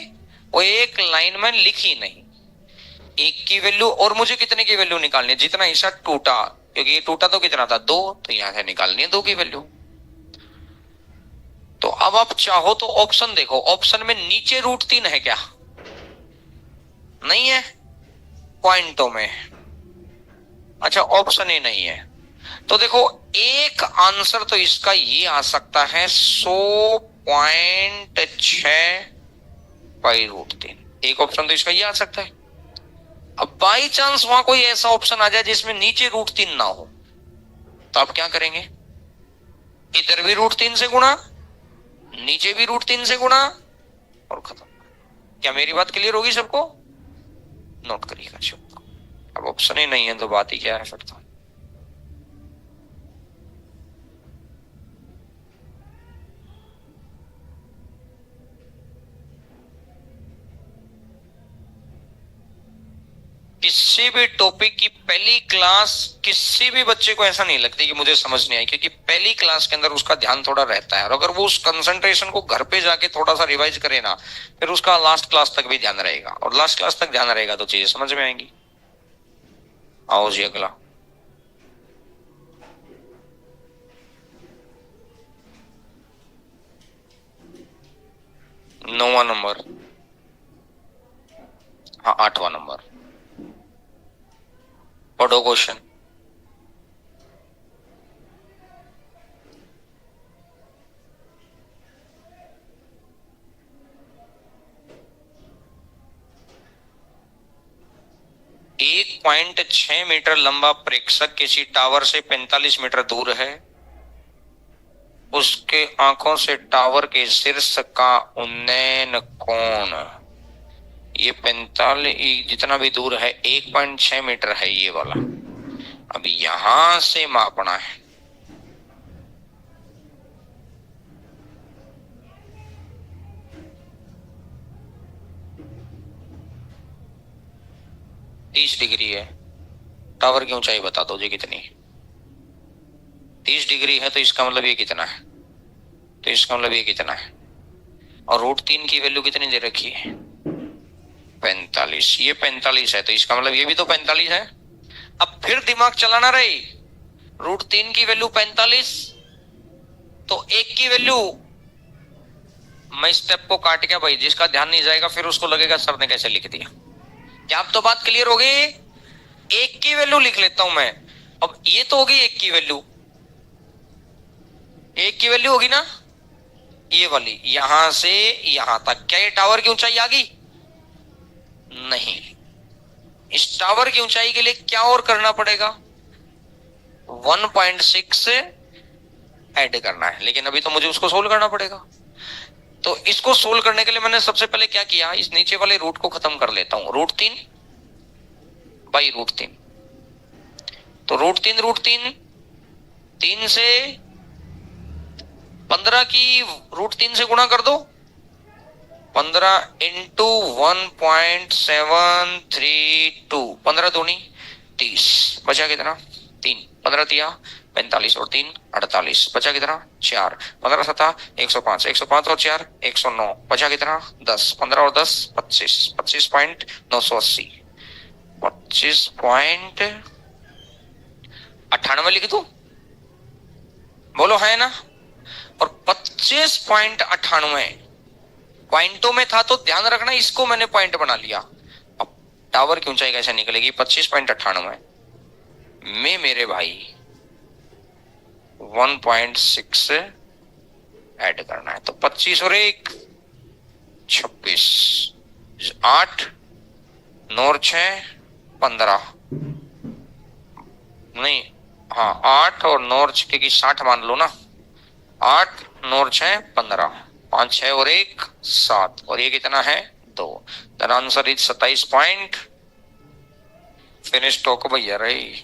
वो एक लाइन में लिखी नहीं। 1 की वैल्यू और मुझे कितने की वैल्यू निकालनी है? जितना हिस्सा टूटा, क्योंकि ये टूटा तो कितना था 2, तो यहां से निकालनी है 2 की वैल्यू। तो अब आप चाहो तो ऑप्शन देखो, ऑप्शन में नीचे √3 है क्या? नहीं है पॉइंटों में। अच्छा ऑप्शन ही नहीं है, तो देखो एक आंसर तो इसका ये आ सकता है 100.6/√3। एक ऑप्शन तो इसका ये आ सकता है। अब बाई चांस वहां कोई ऐसा ऑप्शन आ जाए जिसमें नीचे √3 ना हो, तो आप क्या करेंगे? इधर भी √3 से गुणा, नीचे भी √3 से गुणा, और खत्म। क्या मेरी बात क्लियर होगी सबको? नोट करिएगा सबको। अब ऑप्शन ही नहीं है तो बात ही क्या है फिर तो। किसी भी टॉपिक की पहली क्लास किसी भी बच्चे को ऐसा नहीं लगती कि मुझे समझ नहीं आई, क्योंकि पहली क्लास के अंदर उसका ध्यान थोड़ा रहता है, और अगर वो उस कंसंट्रेशन को घर पे जाके थोड़ा सा रिवाइज करे ना, फिर उसका लास्ट क्लास तक भी ध्यान रहेगा, और लास्ट क्लास तक ध्यान रहेगा तो चीजें समझ में आएंगी। आओ जी अगला। 9वां नंबर, हाँ 8वां नंबर। पढ़ो क्वेश्चन। एक 1.6 मीटर लंबा प्रेक्षक किसी टावर से 45 मीटर दूर है। उसके आंखों से टावर के शीर्ष का उन्नयन कोण, ये 45 जितना भी दूर है 1.6 मीटर है ये वाला। अब यहां से मापना है। तीस डिग्री है, टावर की ऊंचाई बता दो जी कितनी। 30 डिग्री है तो इसका मतलब ये कितना है, तो इसका मतलब ये कितना है, और √3 की वैल्यू कितनी दे रखी है? 45। ये 45 है तो इसका मतलब ये भी तो 45 है। अब फिर दिमाग चलाना रही, √3 की वैल्यू 45, तो 1 की वैल्यू, मैं स्टेप को काट गया भाई, जिसका ध्यान नहीं जाएगा फिर उसको लगेगा सर ने कैसे लिख दिया। क्या अब तो बात क्लियर हो गई? 1 की वैल्यू लिख लेता हूं मैं। अब ये तो होगी 1 की वैल्यू, 1 की वैल्यू होगी ना ये वाली, यहां से यहां तक। क्या ये टावर की ऊंचाई आ गई? नहीं। इस टावर की ऊंचाई के लिए क्या और करना पड़ेगा? 1.6 ऐड करना है, लेकिन अभी तो मुझे उसको सोल्व करना पड़ेगा। तो इसको सोल्व करने के लिए मैंने सबसे पहले क्या किया, इस नीचे वाले रूट को खत्म कर लेता हूं। √3/√3, तो √3 3 से 15 की √3 से गुणा कर दो। 15 इंटू 1.732, 15 दूनी 30, बचा कितना? 3, 15 तिया 45 और 3 48, बचा कितना? 4, 15 7 105, 105 और 4 109, बचा कितना? 10, 15 और 10 25, 25.980, 25.98 लिख दो। बोलो है ना। और 25.98 पॉइंटों में था, तो ध्यान रखना इसको मैंने पॉइंट बना लिया। अब टावर की ऊंचाई कैसे निकलेगी? 25.98 में मेरे भाई 1.6 ऐड करना है, तो 25 और 1 26, 8, 9 और 6, 15, नहीं, हाँ 8 और 9 और 6 की 60 मान लो ना। 8, 9 और 6, 15, 5, 6 और 1, 7, और ये कितना है 2। Then answer is 27 point. Finish talk भैया रही।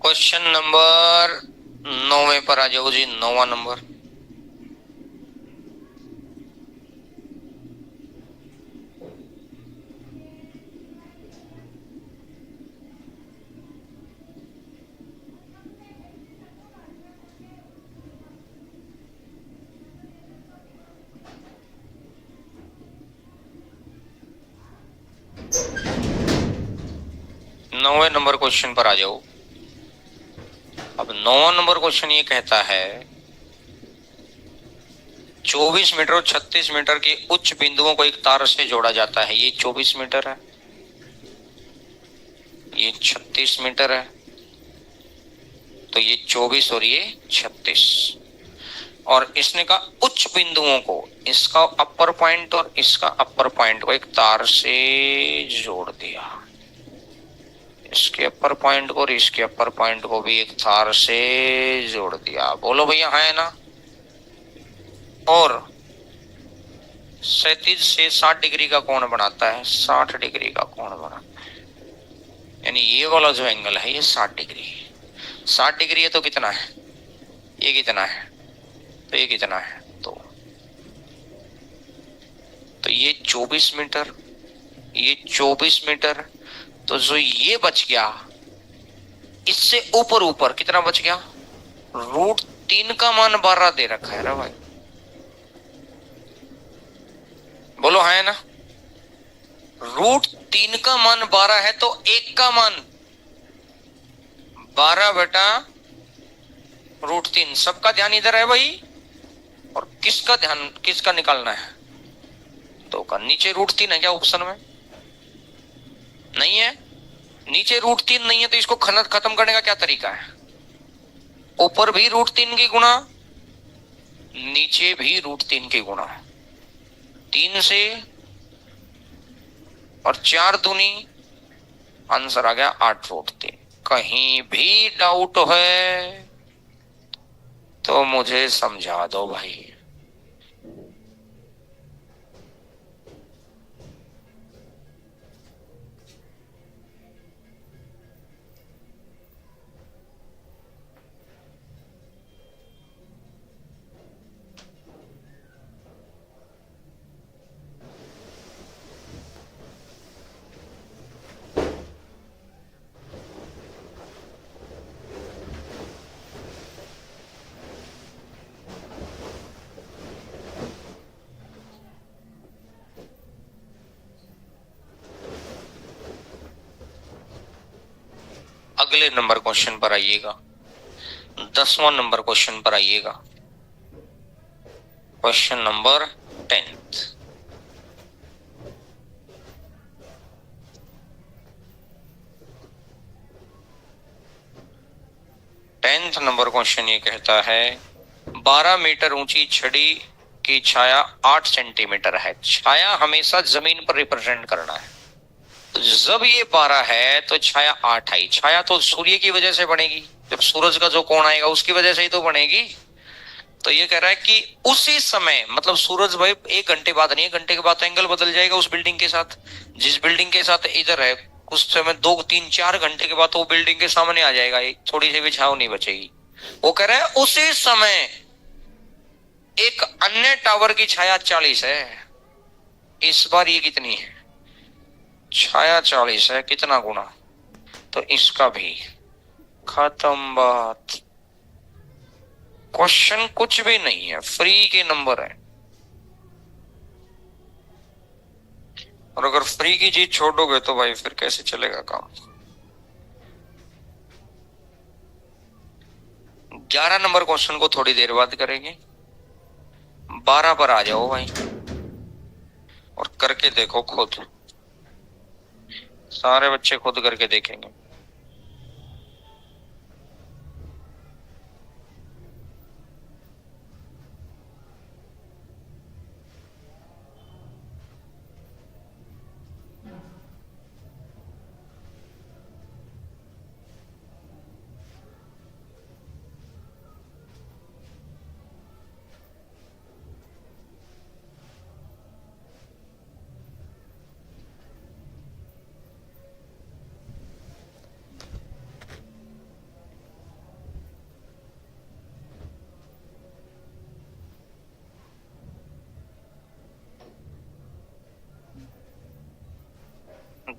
क्वेश्चन नंबर 9 पर आ जाओ जी। 9वां नंबर। नौवे नंबर क्वेश्चन पर आ जाओ। अब 9वां नंबर क्वेश्चन ये कहता है 24 मीटर और 36 मीटर के उच्च बिंदुओं को एक तार से जोड़ा जाता है। ये 24 मीटर है, ये 36 मीटर है, तो ये 24 और ये 36। और इसने कहा उच्च बिंदुओं को, इसका अपर पॉइंट और इसका अपर पॉइंट को एक तार से जोड़ दिया। इसके अपर पॉइंट को और इसके अपर पॉइंट को भी एक तार से जोड़ दिया। बोलो भैया है ना। और 37 से 60 डिग्री का कोण बनाता है, 60 डिग्री का कोण बनाता है। यानी ये वाला जो एंगल है ये 60 डिग्री। 60 डिग्री है तो कितना है, ये कितना है, तो ये कितना है, तो ये 24 मीटर, ये 24 मीटर। तो जो ये बच गया इससे ऊपर ऊपर कितना बच गया, √3 का मान 12 दे रखा है ना भाई। बोलो है ना। √3 का मान 12 है तो 1 का मान 12 बेटा √3। सबका ध्यान इधर है भाई। और किसका ध्यान, किसका निकालना है, तो का नीचे √3 है क्या ऑप्शन में, नहीं है। नीचे √3 नहीं है तो इसको खत्म करने का क्या तरीका है, ऊपर भी √3 की गुणा, नीचे भी √3 की गुणा। 3 से और 4 दूनी, आंसर आ गया 8√3। कहीं भी डाउट है तो मुझे समझा दो भाई। अगले नंबर क्वेश्चन पर आइएगा। 10वां नंबर क्वेश्चन पर आइएगा। Question number 10। नंबर क्वेश्चन ये कहता है 12 मीटर ऊंची छड़ी की छाया 8 सेंटीमीटर है। छाया हमेशा जमीन पर रिप्रेजेंट करना है। जब ये 12 है तो छाया 8 आई। छाया तो सूर्य की वजह से बनेगी, जब सूरज का जो कोण आएगा उसकी वजह से ही तो बनेगी। तो ये कह रहा है कि उसी समय, मतलब सूरज भाई 1 घंटे बाद नहीं, 1 घंटे के बाद एंगल बदल जाएगा उस बिल्डिंग के साथ। जिस बिल्डिंग के साथ इधर है उस समय 2, 3, 4 घंटे के बाद वो बिल्डिंग के सामने आ जाएगा, थोड़ी सी भी छाव नहीं बचेगी। वो कह रहा है उसी समय एक अन्य टावर की छाया 40 है। इस बार ये कितनी है, छाया 40 है, कितना गुना, तो इसका भी खत्म बात। क्वेश्चन कुछ भी नहीं है, फ्री के नंबर है। और अगर फ्री की चीज छोड़ोगे तो भाई फिर कैसे चलेगा काम। 11 नंबर क्वेश्चन को थोड़ी देर बाद करेंगे। 12 पर आ जाओ भाई और करके देखो खुद, सारे बच्चे खुद करके देखेंगे।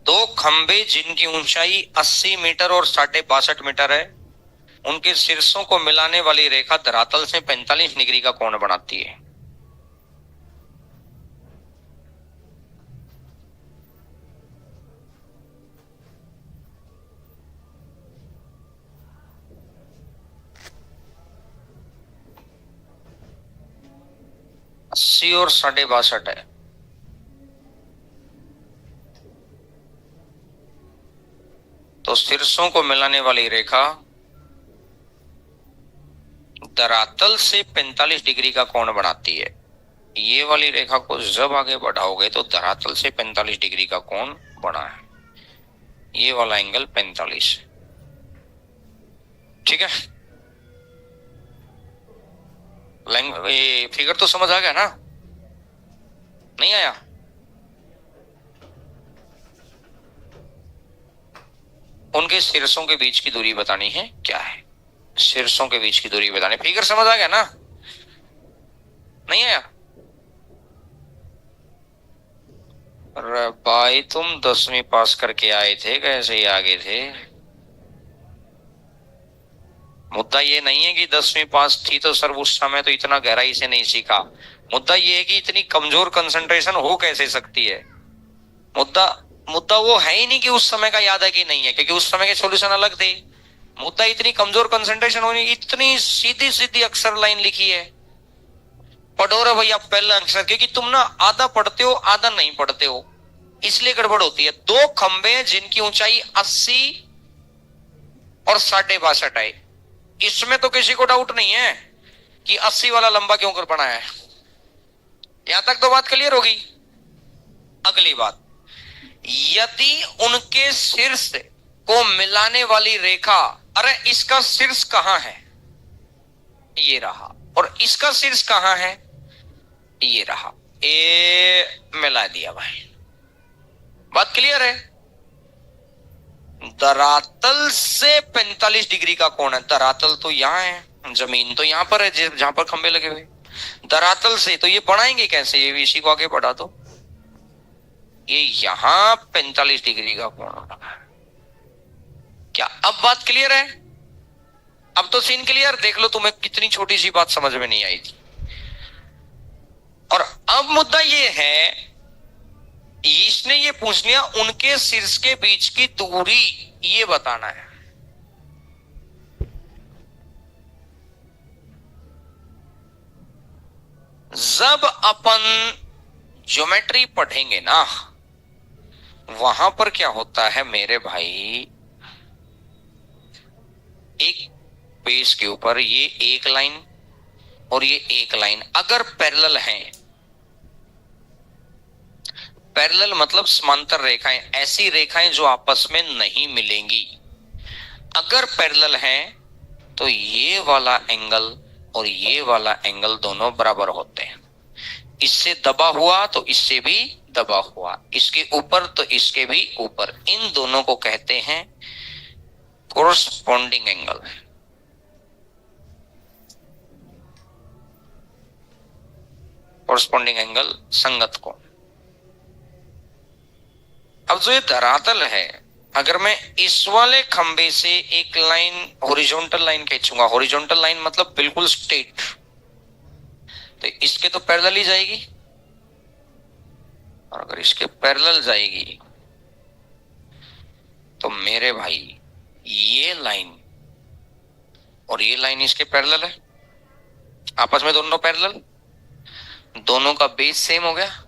दो खंबे जिनकी ऊंचाई 80 मीटर और 62.5 मीटर है, उनके शीर्षों को मिलाने वाली रेखा धरातल से 45 डिग्री का कोण बनाती है। अस्सी और 62.5 है। तो शीर्षों को मिलाने वाली रेखा धरातल से 45 डिग्री का कोण बनाती है। ये वाली रेखा को जब आगे बढ़ाओगे तो धरातल से 45 डिग्री का कोण बना है, ये वाला एंगल 45। ठीक है, ये फिगर तो समझ आ गया ना, नहीं आया? उनके शीर्षों के बीच की दूरी बतानी है, क्या है शीर्षों के बीच की दूरी बतानी। फिगर समझ आ गया ना, नहीं आया? अरे भाई तुम 10वीं पास करके आए थे, कैसे ही आगे थे। मुद्दा ये नहीं है कि 10वीं पास थी तो सर उस समय तो इतना गहराई से नहीं सीखा। मुद्दा ये है कि इतनी कमजोर कंसंट्रेशन हो कैसे सकती है। मुद्दा मुद्दा वो है ही नहीं कि उस समय का याद है कि नहीं है, क्योंकि उस समय के सॉल्यूशन अलग थे। मुद्दा इतनी कमजोर कंसंट्रेशन होनी, इतनी सीधी सीधी अक्षर लाइन लिखी है, पढ़ो रे भैया पहला अक्षर, क्योंकि तुम ना आधा पढ़ते हो आधा नहीं पढ़ते हो, इसलिए गड़बड़ होती है। दो खंबे जिनकी ऊंचाई 80 और 62.5 है, इसमें तो किसी को डाउट नहीं है कि 80 वाला लंबा क्यों कर बनाया है। यहां तक तो बात क्लियर होगी। अगली बात, यदि उनके शीर्ष को मिलाने वाली रेखा, अरे इसका शीर्ष कहां है, ये रहा, और इसका शीर्ष कहां है, ये रहा, ये मिला दिया भाई। बात क्लियर है? धरातल से 45 डिग्री का कोण है। धरातल तो यहां है, जमीन तो यहां पर है जहां पर खंबे लगे हुए। धरातल से तो ये बढ़ाएंगे कैसे, ये भी इसी को आगे बढ़ा दो, ये यहां 45 डिग्री का कोण लगा। क्या अब बात क्लियर है? अब तो सीन क्लियर, देख लो तुम्हें कितनी छोटी सी बात समझ में नहीं आई थी। और अब मुद्दा ये है, इसने ये पूछ लिया उनके शीर्ष के बीच की दूरी ये बताना है। जब अपन ज्योमेट्री पढ़ेंगे ना, वहां पर क्या होता है मेरे भाई, एक पेज के ऊपर ये एक लाइन और ये एक लाइन अगर पैरेलल हैं, पैरेलल मतलब समांतर रेखाएं, ऐसी रेखाएं जो आपस में नहीं मिलेंगी, अगर पैरेलल हैं तो ये वाला एंगल और ये वाला एंगल दोनों बराबर होते हैं। इससे दबा हुआ तो इससे भी दबा हुआ, इसके ऊपर तो इसके भी ऊपर, इन दोनों को कहते हैं कोरस्पॉन्डिंग एंगल। कोरस्पॉन्डिंग एंगल, संगत कोण। अब जो ये धरातल है, अगर मैं इस वाले खंबे से एक लाइन हॉरिजॉन्टल लाइन खींचूंगा, हॉरिजॉन्टल लाइन मतलब बिल्कुल स्ट्रेट, तो इसके तो पैरेलल ही जाएगी, और अगर इसके पैरेलल जाएगी तो मेरे भाई ये लाइन और ये लाइन इसके पैरेलल है, आपस में दोनों पैरेलल, दोनों का बेस सेम हो गया,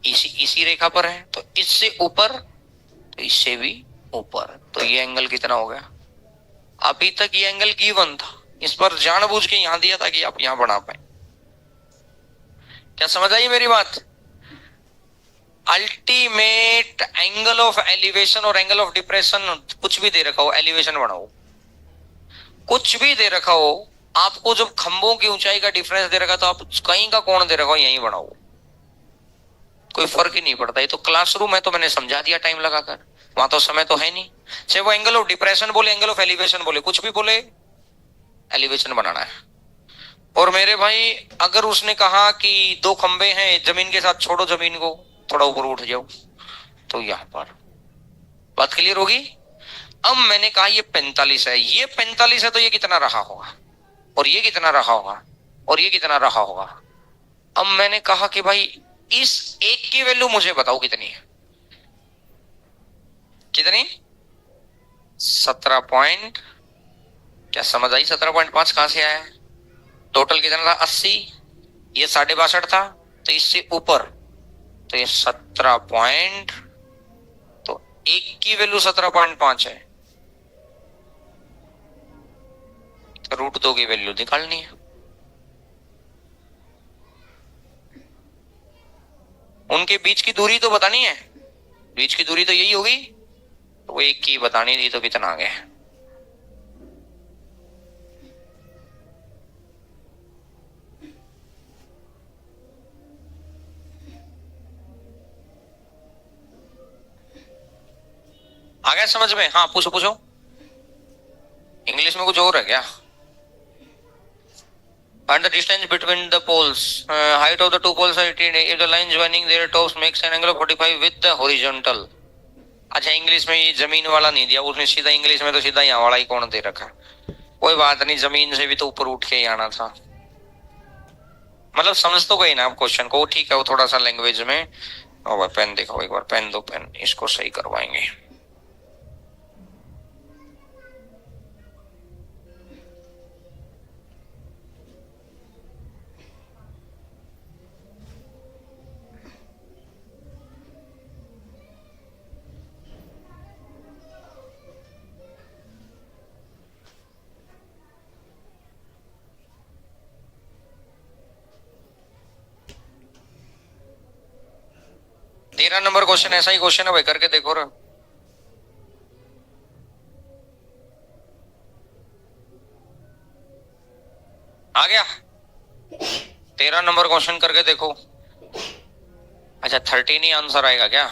इसी इसी रेखा पर है, तो इससे ऊपर तो इससे भी ऊपर, तो ये एंगल कितना हो गया? अभी तक ये एंगल गिवन था, इस पर जानबूझ के यहां दिया ताकि आप यहां बना पाए। क्या समझ आई मेरी बात? अल्टीमेट एंगल ऑफ एलिवेशन और एंगल ऑफ डिप्रेशन कुछ भी दे रखा हो, एलिवेशन बनाओ, कुछ भी दे रखा हो, आपको जब खंभों की ऊंचाई का डिफरेंस दे रखा तो आप कहीं का कोण दे रखा हो यहीं बनाओ, कोई फर्क ही नहीं पड़ता। ये तो क्लासरूम है तो मैंने समझा दिया टाइम लगाकर, वहां तो समय तो है नहीं, चाहे वो एंगल ऑफ डिप्रेशन बोले, एंगल ऑफ एलिवेशन बोले, कुछ भी बोले, एलिवेशन बनाना है। और मेरे भाई अगर उसने कहा कि दो खंबे हैं, जमीन के साथ छोड़ो जमीन को, थोड़ा ऊपर उठ जाओ, तो यहां पर बात क्लियर होगी। अब मैंने कहा ये 45 है, ये 45 है, तो ये कितना रहा होगा, और ये कितना रहा होगा, और ये कितना रहा होगा। अब मैंने कहा कि भाई इस एक की वैल्यू मुझे बताओ कितनी है, कितनी? 17 पॉइंट, क्या समझ आई? 17.5 कहां से आया? टोटल कितना था? 80, ये 62.5 था, तो इससे ऊपर, तो ये 17 पॉइंट, तो एक की वैल्यू 17.5 है, तो √2 की वैल्यू निकालनी है। उनके बीच की दूरी तो बतानी है, बीच की दूरी तो यही होगी, तो वो एक की बतानी थी, तो कितना आ गया? आ गया समझ में? हाँ पूछो पूछो, इंग्लिश में कुछ और है क्या? Find the distance between the poles. Height of the two poles are 18. If the line joining their tops makes an angle of 45 with the horizontal. अच्छा इंग्लिश में ये जमीन वाला नहीं दिया उसने, सीधा इंग्लिश में तो सीधा यहाँ वाला ही कोण दे रखा। कोई बात नहीं, जमीन से भी तो ऊपर उठ के ही आना था, मतलब समझ तो गई ना आप क्वेश्चन को, ठीक है। वो थोड़ा सा लैंग्वेज में, और पेन दिखाओ एक बार, पेन दो, पेन, इसको सही करवाएंगे। तेरह नंबर क्वेश्चन ऐसा ही क्वेश्चन है भाई, करके देखो रे। आ गया? 13 नंबर क्वेश्चन करके देखो। अच्छा 13 ही आंसर आएगा क्या?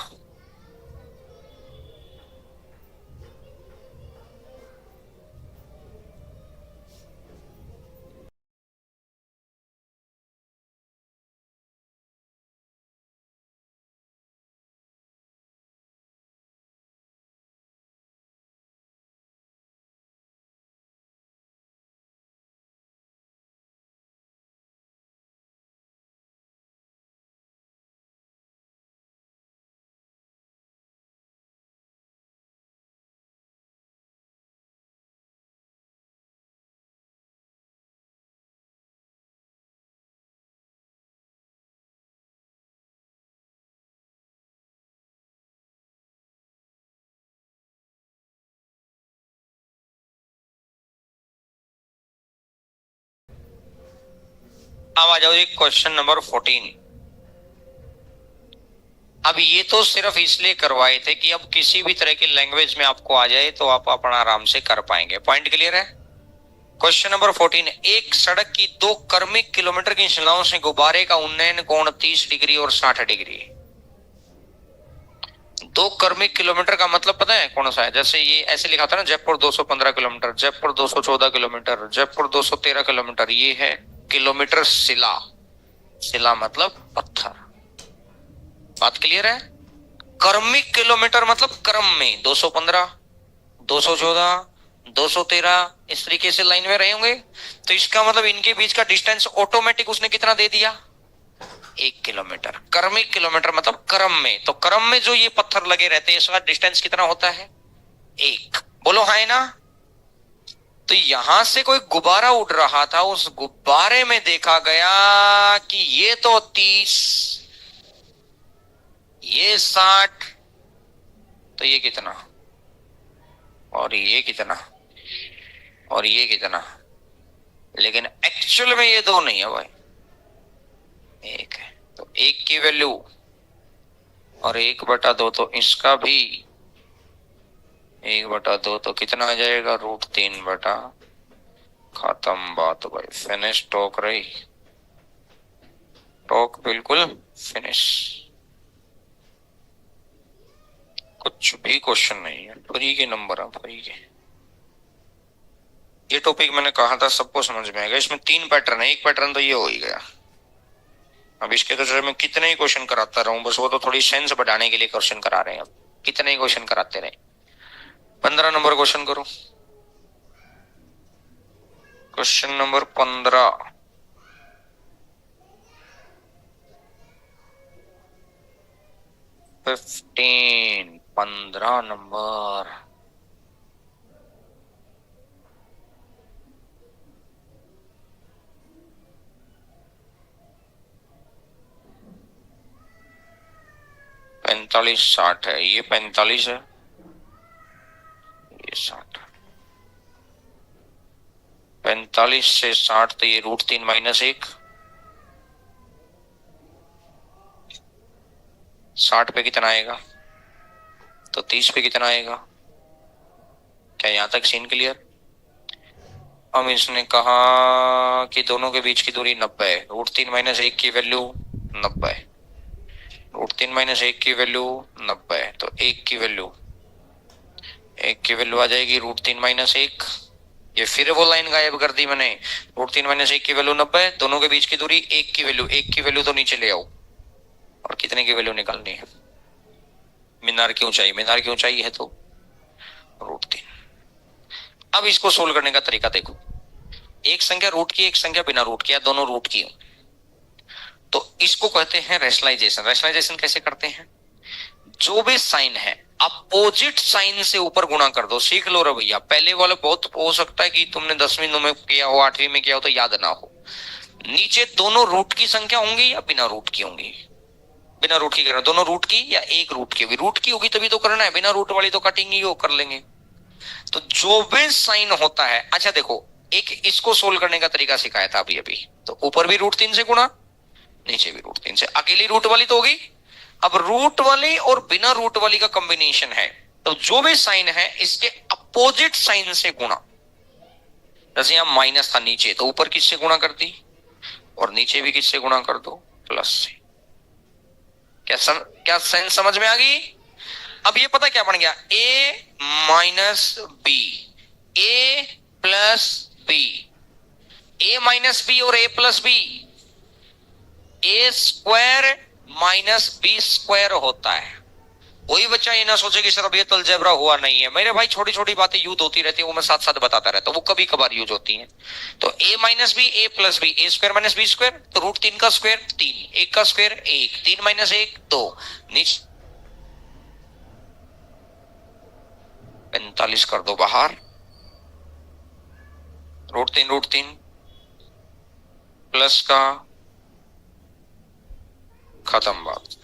अब आ जाओ जी क्वेश्चन नंबर 14। अब ये तो सिर्फ इसलिए करवाए थे कि अब किसी भी तरह की लैंग्वेज में आपको आ जाए तो आप अपना आराम से कर पाएंगे। पॉइंट क्लियर है? क्वेश्चन नंबर 14, एक सड़क की 2 क्रमिक किलोमीटर की शिलाओं से गुब्बारे का उन्नयन कोण 30 डिग्री और 60 डिग्री। 2 क्रमिक किलोमीटर का मतलब पता है कौन सा है? जैसे ये ऐसे लिखा था ना, Jaipur 215 kilometre, Jaipur 214 kilometre, Jaipur 213 kilometre, ये है किलोमीटर शिला। शिला मतलब पत्थर। बात क्लियर है? क्रमिक किलोमीटर मतलब क्रम में 215, 214, 213 इस तरीके से लाइन में रहे होंगे। तो इसका मतलब इनके बीच का डिस्टेंस ऑटोमेटिक उसने कितना दे दिया, 1 किलोमीटर। क्रमिक किलोमीटर मतलब क्रम में, तो क्रम में जो ये पत्थर लगे रहते हैं इसका डिस्टेंस कितना होता है, 1। बोलो हाँ है ना। तो यहां से कोई गुब्बारा उड़ रहा था, उस गुब्बारे में देखा गया कि ये तो 30, ये 60, तो ये कितना, और ये कितना, और ये कितना, लेकिन एक्चुअल में ये दो नहीं है भाई, एक है। तो एक की वैल्यू और 1/2, तो इसका भी 1/2, तो कितना आ जाएगा, √3 खत्म बात भाई, फिनिश टॉक रही, टॉक बिल्कुल फिनिश। कुछ भी क्वेश्चन नहीं है, फ्री के नंबर है, फ्री के। ये टॉपिक मैंने कहा था सबको समझ में आएगा। इसमें 3 पैटर्न है, एक पैटर्न तो ये हो ही गया। अब इसके तो मैं कितने ही क्वेश्चन कराता रहूं, बस वो तो थोड़ी सेंस बढ़ाने के लिए क्वेश्चन करा रहे हैं। अब कितने ही क्वेश्चन कराते रहे। 15 नंबर क्वेश्चन करो। Question number 15, 15 number. पैंतालीस 60 है, ये 45 है, ये 60। 45 से 60, तो ये √3 - 1। 60 पे कितना आएगा, तो 30 पे कितना आएगा। क्या यहां तक सीन क्लियर। अब इसने कहा कि दोनों के बीच की दूरी 90 है, √3 - 1 की वैल्यू 90 है, √3 - 1 की वैल्यू 90 है, तो 1 की वैल्यू आ जाएगी √3 - 1। ये फिर वो लाइन गायब कर दी मैंने। √3 - 1 की वैल्यू 90, दोनों के बीच की दूरी 1 की वैल्यू, 1 की वैल्यू तो नीचे ले आओ, और कितने की वैल्यू निकालनी है, मीनार की ऊंचाई, मीनार की ऊंचाई है तो √3। अब इसको सोल्व करने का तरीका देखो। एक संख्या रूट की, एक संख्या बिना रूट की, या दोनों रूट की हो, तो इसको कहते हैं रेशनलाइजेशन। रेशनलाइजेशन कैसे करते हैं, जो भी साइन है अपोजिट साइन से ऊपर गुणा कर दो। सीख लो रे भैया, पहले वाला बहुत हो सकता है कि तुमने 10वीं में किया हो, 8वीं में किया हो, तो याद ना हो। नीचे दोनों रूट की संख्या होंगी या बिना रूट की होंगी, बिना रूट की करना, दोनों रूट की या एक रूट की होगी, रूट की होगी तभी तो करना है, बिना रूट वाली तो कटिंग ही कर लेंगे। तो जो भी साइन होता है, अच्छा देखो, एक इसको सोल्व करने का तरीका सिखाया था अभी अभी, तो ऊपर भी √3 से गुणा, नीचे भी √3 से, अकेली रूट वाली तो होगी। अब रूट वाली और बिना रूट वाली का कॉम्बिनेशन है, तो जो भी साइन है इसके अपोजिट साइन से गुणा। जैसे यहां माइनस था नीचे, तो ऊपर किससे गुणा कर दी, और नीचे भी किससे गुणा कर दो, प्लस से। क्या साइन समझ में आ गई। अब ये पता क्या बन गया, A - B, A+B, A - B और A+B, A² - B² होता है। कोई बच्चा ये ना सोचे कि सर अब ये तो अलजेब्रा हुआ नहीं है। मेरे भाई छोटी छोटी बातें यूज होती रहती है, वो मैं साथ साथ बताता रहता हूँ, वो कभी कभार यूज होती हैं। तो A - B, A+B, A² - B², तो √3 का स्क्वायर 3, 1 का स्क्वायर 1, 3 - 1 2, नीचे 45 कर दो बाहर, √3 प्लस का, खत्म बात।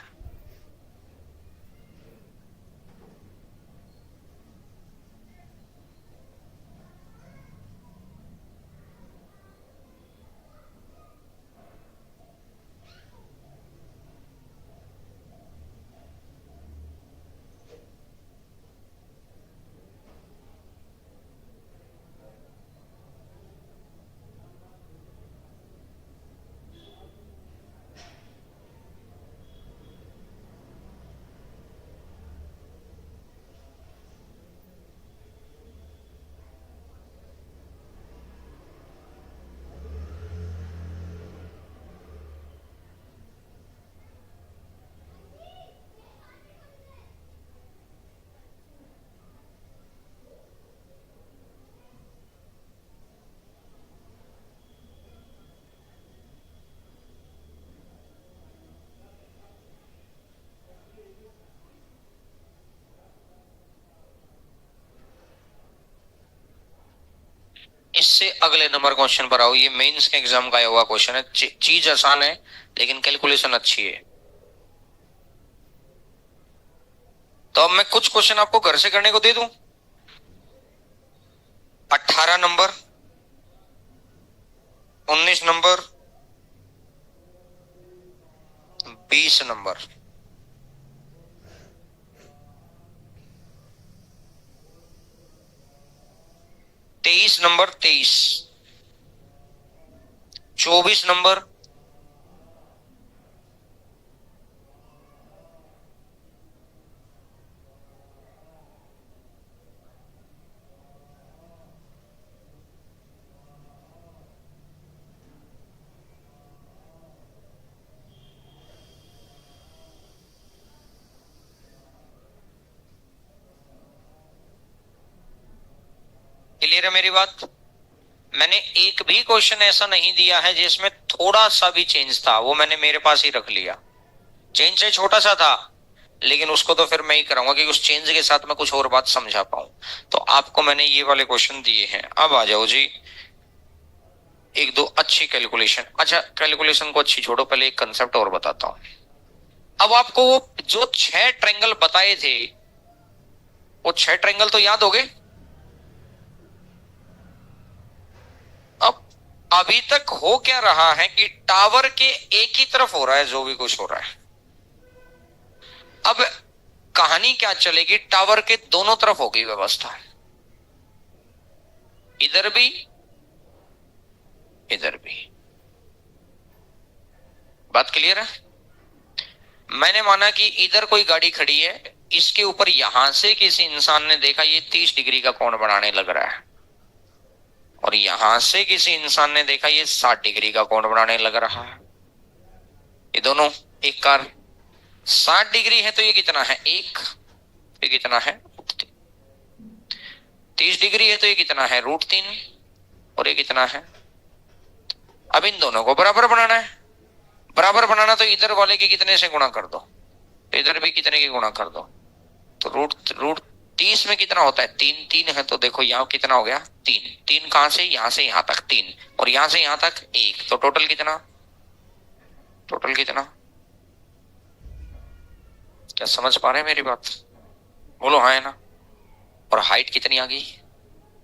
इससे अगले नंबर क्वेश्चन पर आओ। ये मेंस के एग्जाम का आया हुआ क्वेश्चन है। चीज आसान है लेकिन कैलकुलेशन अच्छी है। तो अब मैं कुछ क्वेश्चन आपको घर से करने को दे दूं। 18 number, 19 number, 20 number, 23 number, 23, 24 number, 'clear है मेरी बात? मैंने एक भी क्वेश्चन ऐसा नहीं दिया है जिसमें थोड़ा सा भी चेंज था, वो मैंने मेरे पास ही रख लिया। चेंज से छोटा सा था लेकिन उसको तो फिर मैं ही कराऊंगा कि उस चेंज के साथ मैं कुछ और बात समझा पाऊं। तो आपको मैंने ये वाले क्वेश्चन दिए हैं। अब आ जाओ जी एक दो अच्छी कैलकुलेशन। अच्छा, कैलकुलेशन को अच्छी छोड़ो, पहले एक कंसेप्ट और बताता हूं। अब आपको वो जो 6 ट्रायंगल बताए थे, वो 6 ट्रायंगल तो याद हो गए। अब अभी तक हो क्या रहा है कि टावर के एक ही तरफ हो रहा है जो भी कुछ हो रहा है। अब कहानी क्या चलेगी, टावर के दोनों तरफ होगी व्यवस्था, इधर भी इधर भी। बात क्लियर है? मैंने माना कि इधर कोई गाड़ी खड़ी है, इसके ऊपर यहां से किसी इंसान ने देखा ये 30 डिग्री का कोण बनाने लग रहा है, और यहां से किसी इंसान ने देखा ये 60 डिग्री का कोण बनाने लग रहा है। ये दोनों एक कार 60 डिग्री है तो ये कितना है, एक। ये कितना है, 30 डिग्री है तो ये कितना है, √3। और ये कितना है। अब इन दोनों को बराबर बनाना है। बराबर बनाना तो इधर वाले के कितने से गुणा कर दो, तो इधर भी कितने के गुणा कर दो। तो रूट रूट 30 में कितना होता है, 3, 3 है तो देखो यहाँ कितना हो गया, 3। 3 कहां से, यहां से यहां तक 3, और यहां से यहां तक 1, तो टोटल कितना, टोटल कितना। क्या समझ पा रहे हैं मेरी बात? बोलो हाँ है ना। और हाइट कितनी आ गई,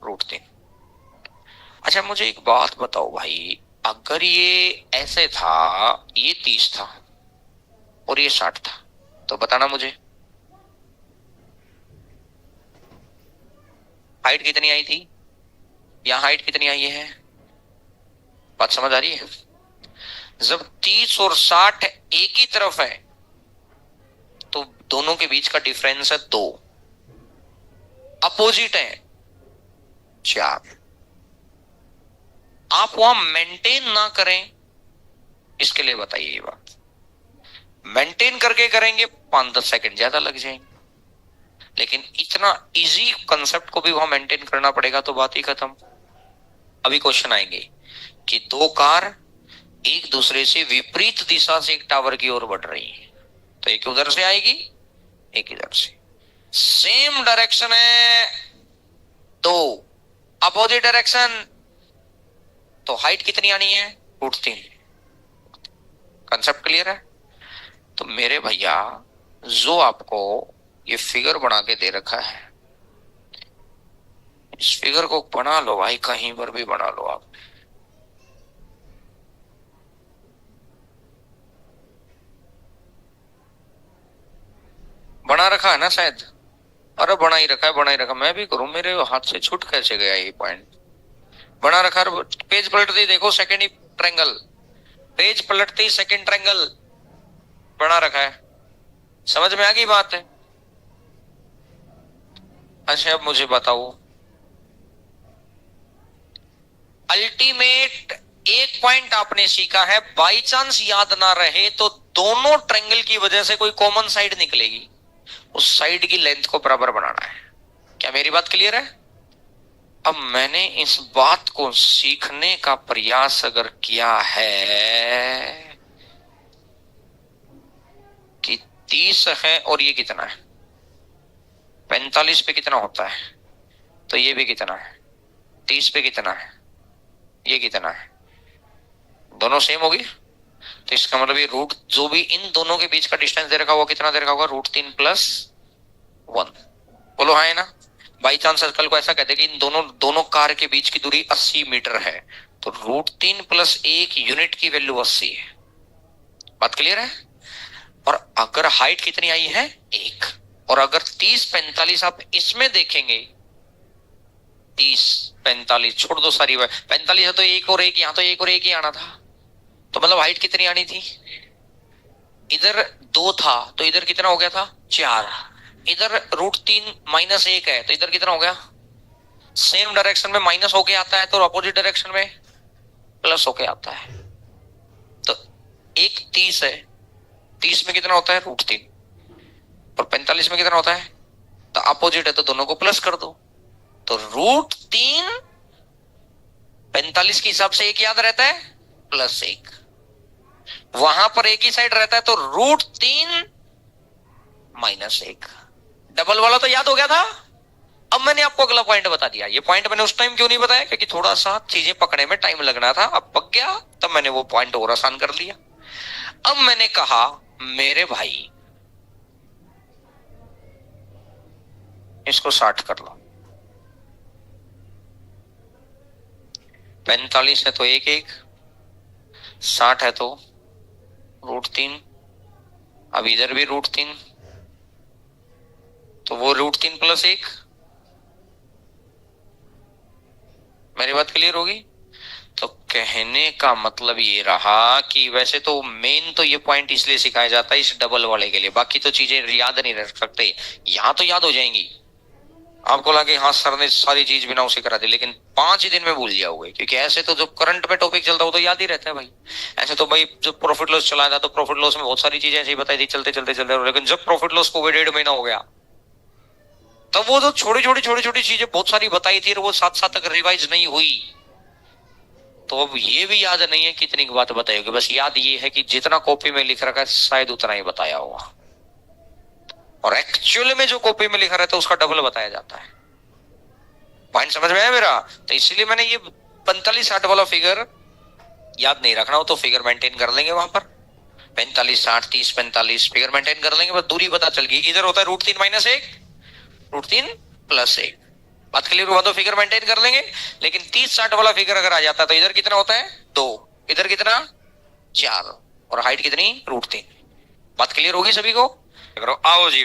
√3। अच्छा मुझे एक बात बताओ भाई, अगर ये ऐसे था, ये 30 था और ये 60 था, तो बताना मुझे हाइट कितनी आई थी, यहां हाइट कितनी आई है। बात समझ आ रही है? जब 30 और 60 एक ही तरफ है तो दोनों के बीच का डिफरेंस है 2, अपोजिट है 4। आप वहां मेंटेन ना करें, इसके लिए बताइए ये बात। मेंटेन करके करेंगे 5-10 सेकंड ज्यादा लग जाएंगे, लेकिन इतना इजी कंसेप्ट को भी वहां मेंटेन करना पड़ेगा तो बात ही खत्म। अभी क्वेश्चन आएंगे कि 2 कार एक दूसरे से विपरीत दिशा से एक टावर की ओर बढ़ रही है, तो एक उधर से आएगी एक इधर से, सेम डायरेक्शन है 2, अपोजिट डायरेक्शन, तो हाइट कितनी आनी है, √3। कंसेप्ट क्लियर है? तो मेरे भैया जो आपको ये फिगर बना के दे रखा है, इस फिगर को बना लो भाई, कहीं पर भी बना लो आप। बना रखा है ना शायद? अरे बना ही रखा है, बना ही रखा। मैं भी करूं, मेरे हाथ से छूट कैसे गया ये पॉइंट। बना रखा है। पेज पलटते ही देखो सेकंड ही ट्रायंगल, पेज पलटते ही सेकंड ट्रायंगल बना रखा है। समझ में आ गई बात है? अच्छा अब मुझे बताओ, अल्टीमेट एक पॉइंट आपने सीखा है, बाई चांस याद ना रहे तो दोनों ट्रायंगल की वजह से कोई कॉमन साइड निकलेगी, उस साइड की लेंथ को बराबर बनाना है। क्या मेरी बात क्लियर है? अब मैंने इस बात को सीखने का प्रयास अगर किया है कि 30 है और ये कितना है, 45 पे कितना होता है, तो ये भी कितना है, 30 पे कितना है, ये कितना है, दोनों सेम होगी, तो इसका मतलब ये रूट जो भी इन दोनों के बीच का डिस्टेंस दे रखा होगा कितना दे रखा होगा, √3+1। बोलो हाँ है ना। बाई चांस सर्कल को ऐसा कहते हैं कि इन दोनों दोनों कार के बीच की दूरी 80 मीटर है, तो √3+1 यूनिट की वैल्यू 80 है। बात क्लियर है। और अगर हाइट कितनी आई है, 1, और अगर 30-45 आप इसमें देखेंगे, 30-45 छोड़ दो सारी, 45 है तो एक और एक, यहां तो एक और एक ही आना था, तो मतलब हाइट कितनी आनी थी, इधर 2 था तो इधर कितना हो गया था, 4, इधर √3-1 है तो इधर कितना हो गया, सेम डायरेक्शन में माइनस होके आता है तो अपोजिट डायरेक्शन में प्लस होके आता है। तो एक 30 है, 30 में कितना होता है √3, और 45 में कितना होता है, तो अपोजिट है तो दोनों को प्लस कर दो, तो √3 45 के हिसाब से एक याद रहता है +1, वहां पर एक ही साइड रहता है तो √3-1। डबल वाला तो याद हो गया था। अब मैंने आपको अगला पॉइंट बता दिया। ये पॉइंट मैंने उस टाइम क्यों नहीं बताया, क्योंकि थोड़ा सा चीजें पकड़ने में टाइम लगना था, अब पक गया तब मैंने वो पॉइंट और आसान कर लिया। अब मैंने कहा मेरे भाई इसको 60 कर लो, 45 है तो 1-1, 60 है तो √3, अब इधर भी √3, तो वो √3+1। मेरी बात क्लियर होगी। तो कहने का मतलब ये रहा कि वैसे तो मेन तो ये पॉइंट इसलिए सिखाया जाता है इस डबल वाले के लिए, बाकी तो चीजें याद नहीं रख सकते, यहां तो याद हो जाएंगी। आपको लगे हाँ सर ने सारी चीज बिना उसे करा दी, लेकिन 5 ही दिन में भूल जाओगे, क्योंकि ऐसे तो जो करंट में टॉपिक चलता है वो तो याद ही रहता है भाई। ऐसे तो भाई जब प्रॉफिट लॉस चलाया था तो प्रॉफिट लॉस में बहुत सारी चीजें ऐसे ही बताई थी चलते चलते चलते, लेकिन जब प्रॉफिट लॉस को 1.5 महीना हो गया तब वो जो छोटी छोटी चीजें बहुत सारी बताई थी और वो साथ साथ तक रिवाइज नहीं हुई, तो अब ये भी याद नहीं है कितनी बात बताई होगी, बस याद ये है कि जितना कॉपी में लिख रखा है शायद उतना ही बताया होगा, और एक्चुअल में जो कॉपी में लिखा रहता है उसका डबल बताया जाता है। पॉइंट समझ में आया मेरा। तो इसीलिए मैंने ये 45-60 वाला फिगर याद नहीं रखना हो तो फिगर मेंटेन कर लेंगे वहां पर, 45-60 30-45 फिगर मेंटेन कर लेंगे, बस दूरी पता चल गई। इधर होता है √3-1, √3+1। बात क्लियर हुआ तो फिगर मेंटेन कर लेंगे। लेकिन 30-60 वाला फिगर अगर आ जाता है तो इधर कितना होता है 2, इधर कितना 4, और हाइट कितनी √3। बात क्लियर होगी सभी को। आओ जी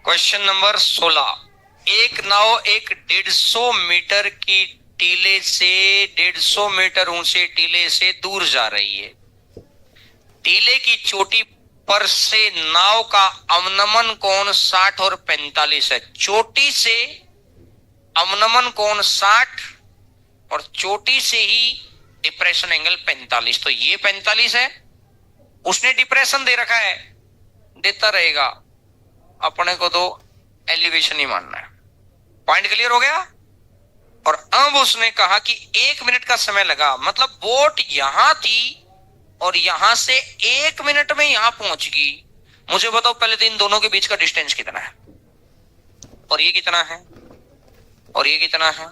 क्वेश्चन नंबर 16। एक नाव एक 150 मीटर की टीले से 150 मीटर ऊंचे टीले से दूर जा रही है। टीले की चोटी पर से नाव का अवनमन कोण 60 और 45 है। चोटी से अवनमन कोण 60 और चोटी से ही डिप्रेशन एंगल 45, तो ये 45 है, उसने डिप्रेशन दे रखा है, देता रहेगा, अपने को तो एलिवेशन ही मानना है। पॉइंट क्लियर हो गया। और अब उसने कहा कि 1 मिनट का समय लगा, मतलब बोट यहां थी और यहां से 1 मिनट में यहां पहुंच गई। मुझे बताओ पहले तो इन दोनों के बीच का डिस्टेंस कितना है, और ये कितना है, और ये कितना है,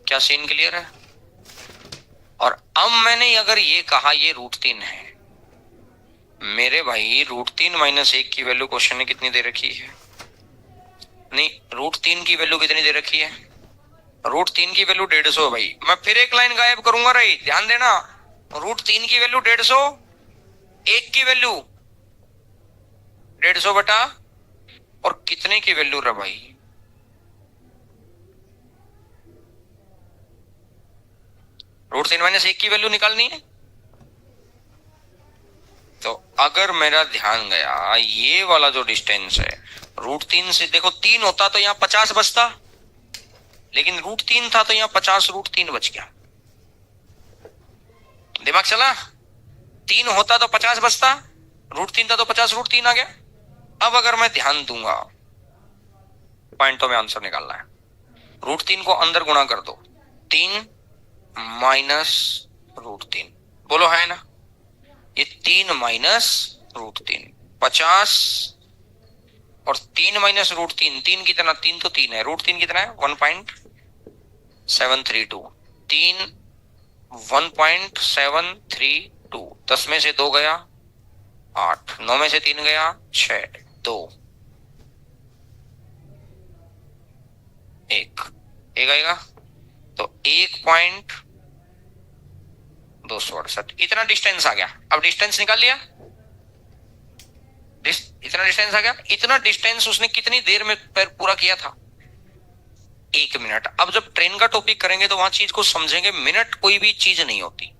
क्या सीन क्लियर है। और अब मैंने अगर ये कहा ये √3 है, मेरे भाई √3-1 की वैल्यू क्वेश्चन ने कितनी दे रखी है, नहीं √3 की वैल्यू कितनी दे रखी है, √3 की वैल्यू 150 है भाई। मैं फिर एक लाइन गायब करूंगा रही, ध्यान देना। √3 की वैल्यू 150, 1 की वैल्यू 150 बटा, और कितने की वैल्यू रहा भाई, √3-1 की वैल्यू निकालनी है। तो अगर मेरा ध्यान गया ये वाला जो डिस्टेंस है √3 से, देखो 3 होता तो यहां 50 बचता, लेकिन √3 था तो यहां 50 √3 बच गया। दिमाग चला, 3 होता तो 50 बचता, √3 था तो 50 √3 आ गया। अब अगर मैं ध्यान दूंगा, पॉइंटों में आंसर निकालना है, √3 को अंदर गुणा कर दो, 3 माइनस √3, बोलो है ना, ये 3 माइनस √3 50, और 3 माइनस √3, 3 कितना, 3 तो 3 है, √3 कितना है 1.732, 3 1.732, 10 में से 2 गया 8, 9 में से 3 गया 6, 2 1 आएगा, तो 1.268 इतना डिस्टेंस आ गया। अब डिस्टेंस निकाल लिया, इतना डिस्टेंस आ गया। इतना डिस्टेंस उसने कितनी देर में पूरा किया था? 1 मिनट। अब जब ट्रेन का टॉपिक करेंगे तो वहां चीज को समझेंगे, मिनट कोई भी चीज नहीं होती,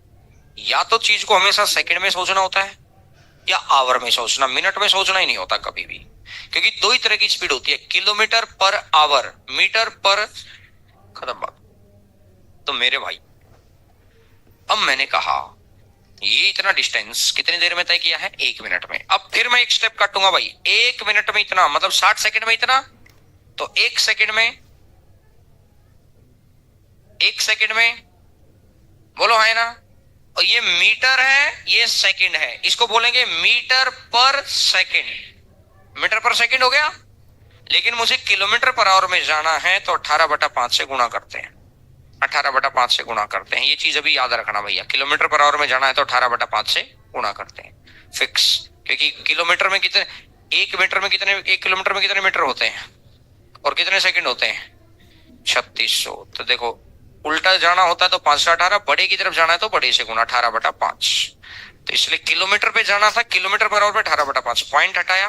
या तो चीज को हमेशा सेकंड में सोचना होता है या आवर में सोचना, मिनट में सोचना ही नहीं होता कभी भी, क्योंकि दो ही तरह की स्पीड होती है, किलोमीटर पर आवर, मीटर पर, खत्म बात। तो मेरे भाई, अब मैंने कहा ये इतना डिस्टेंस कितनी देर में तय किया है? 1 मिनट में। अब फिर मैं एक स्टेप काटूंगा भाई, 1 मिनट में इतना मतलब 60 सेकंड में इतना, तो 1 सेकंड में, 1 सेकंड में बोलो है ना। और ये मीटर है, ये सेकंड है, इसको बोलेंगे मीटर पर सेकंड। मीटर पर सेकंड हो गया। लेकिन मुझे किलोमीटर पर आवर में जाना है तो 18/5 से गुणा करते हैं, 18/5 से गुणा करते हैं। ये चीज अभी याद रखना भैया, किलोमीटर पर आवर में जाना है तो 18/5 से गुणा करते हैं, फिक्स। क्योंकि किलोमीटर में कितने, 1 मीटर में कितने, 1 किलोमीटर में कितने मीटर होते हैं और कितने सेकंड होते हैं? 3600। तो देखो, उल्टा जाना होता है तो 5 से 18, बड़े की तरफ जाना है तो बड़े से गुणा, 18/5। तो इसलिए किलोमीटर पे जाना था, किलोमीटर पर आवर पे 18/5। पॉइंट हटाया,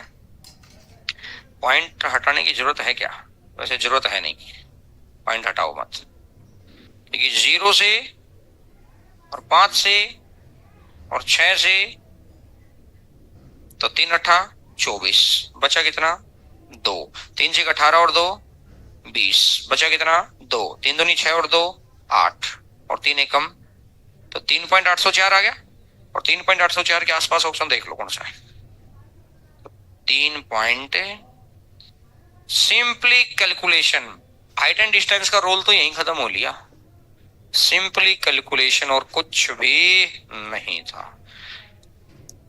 पॉइंट हटाने की जरूरत है क्या? वैसे जरूरत है नहीं, पॉइंट हटाओ मत, क्योंकि 0 से और 5 से और 6 से, तो 3 8 24, बचा कितना? 2। 3 से 18 और 2 20, बचा कितना? 2। 3 दूनी 6 और 2 8, और 3 एकम, तो 3.804 आ गया। और 3.804 के आसपास ऑप्शन देख लो कौन सा है। 3 point, simply calculation, height and distance का रोल तो यहीं खत्म हो लिया, सिंपली कैलकुलेशन और कुछ भी नहीं था।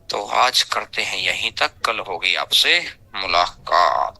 तो आज करते हैं यहीं तक, कल होगी आपसे मुलाकात।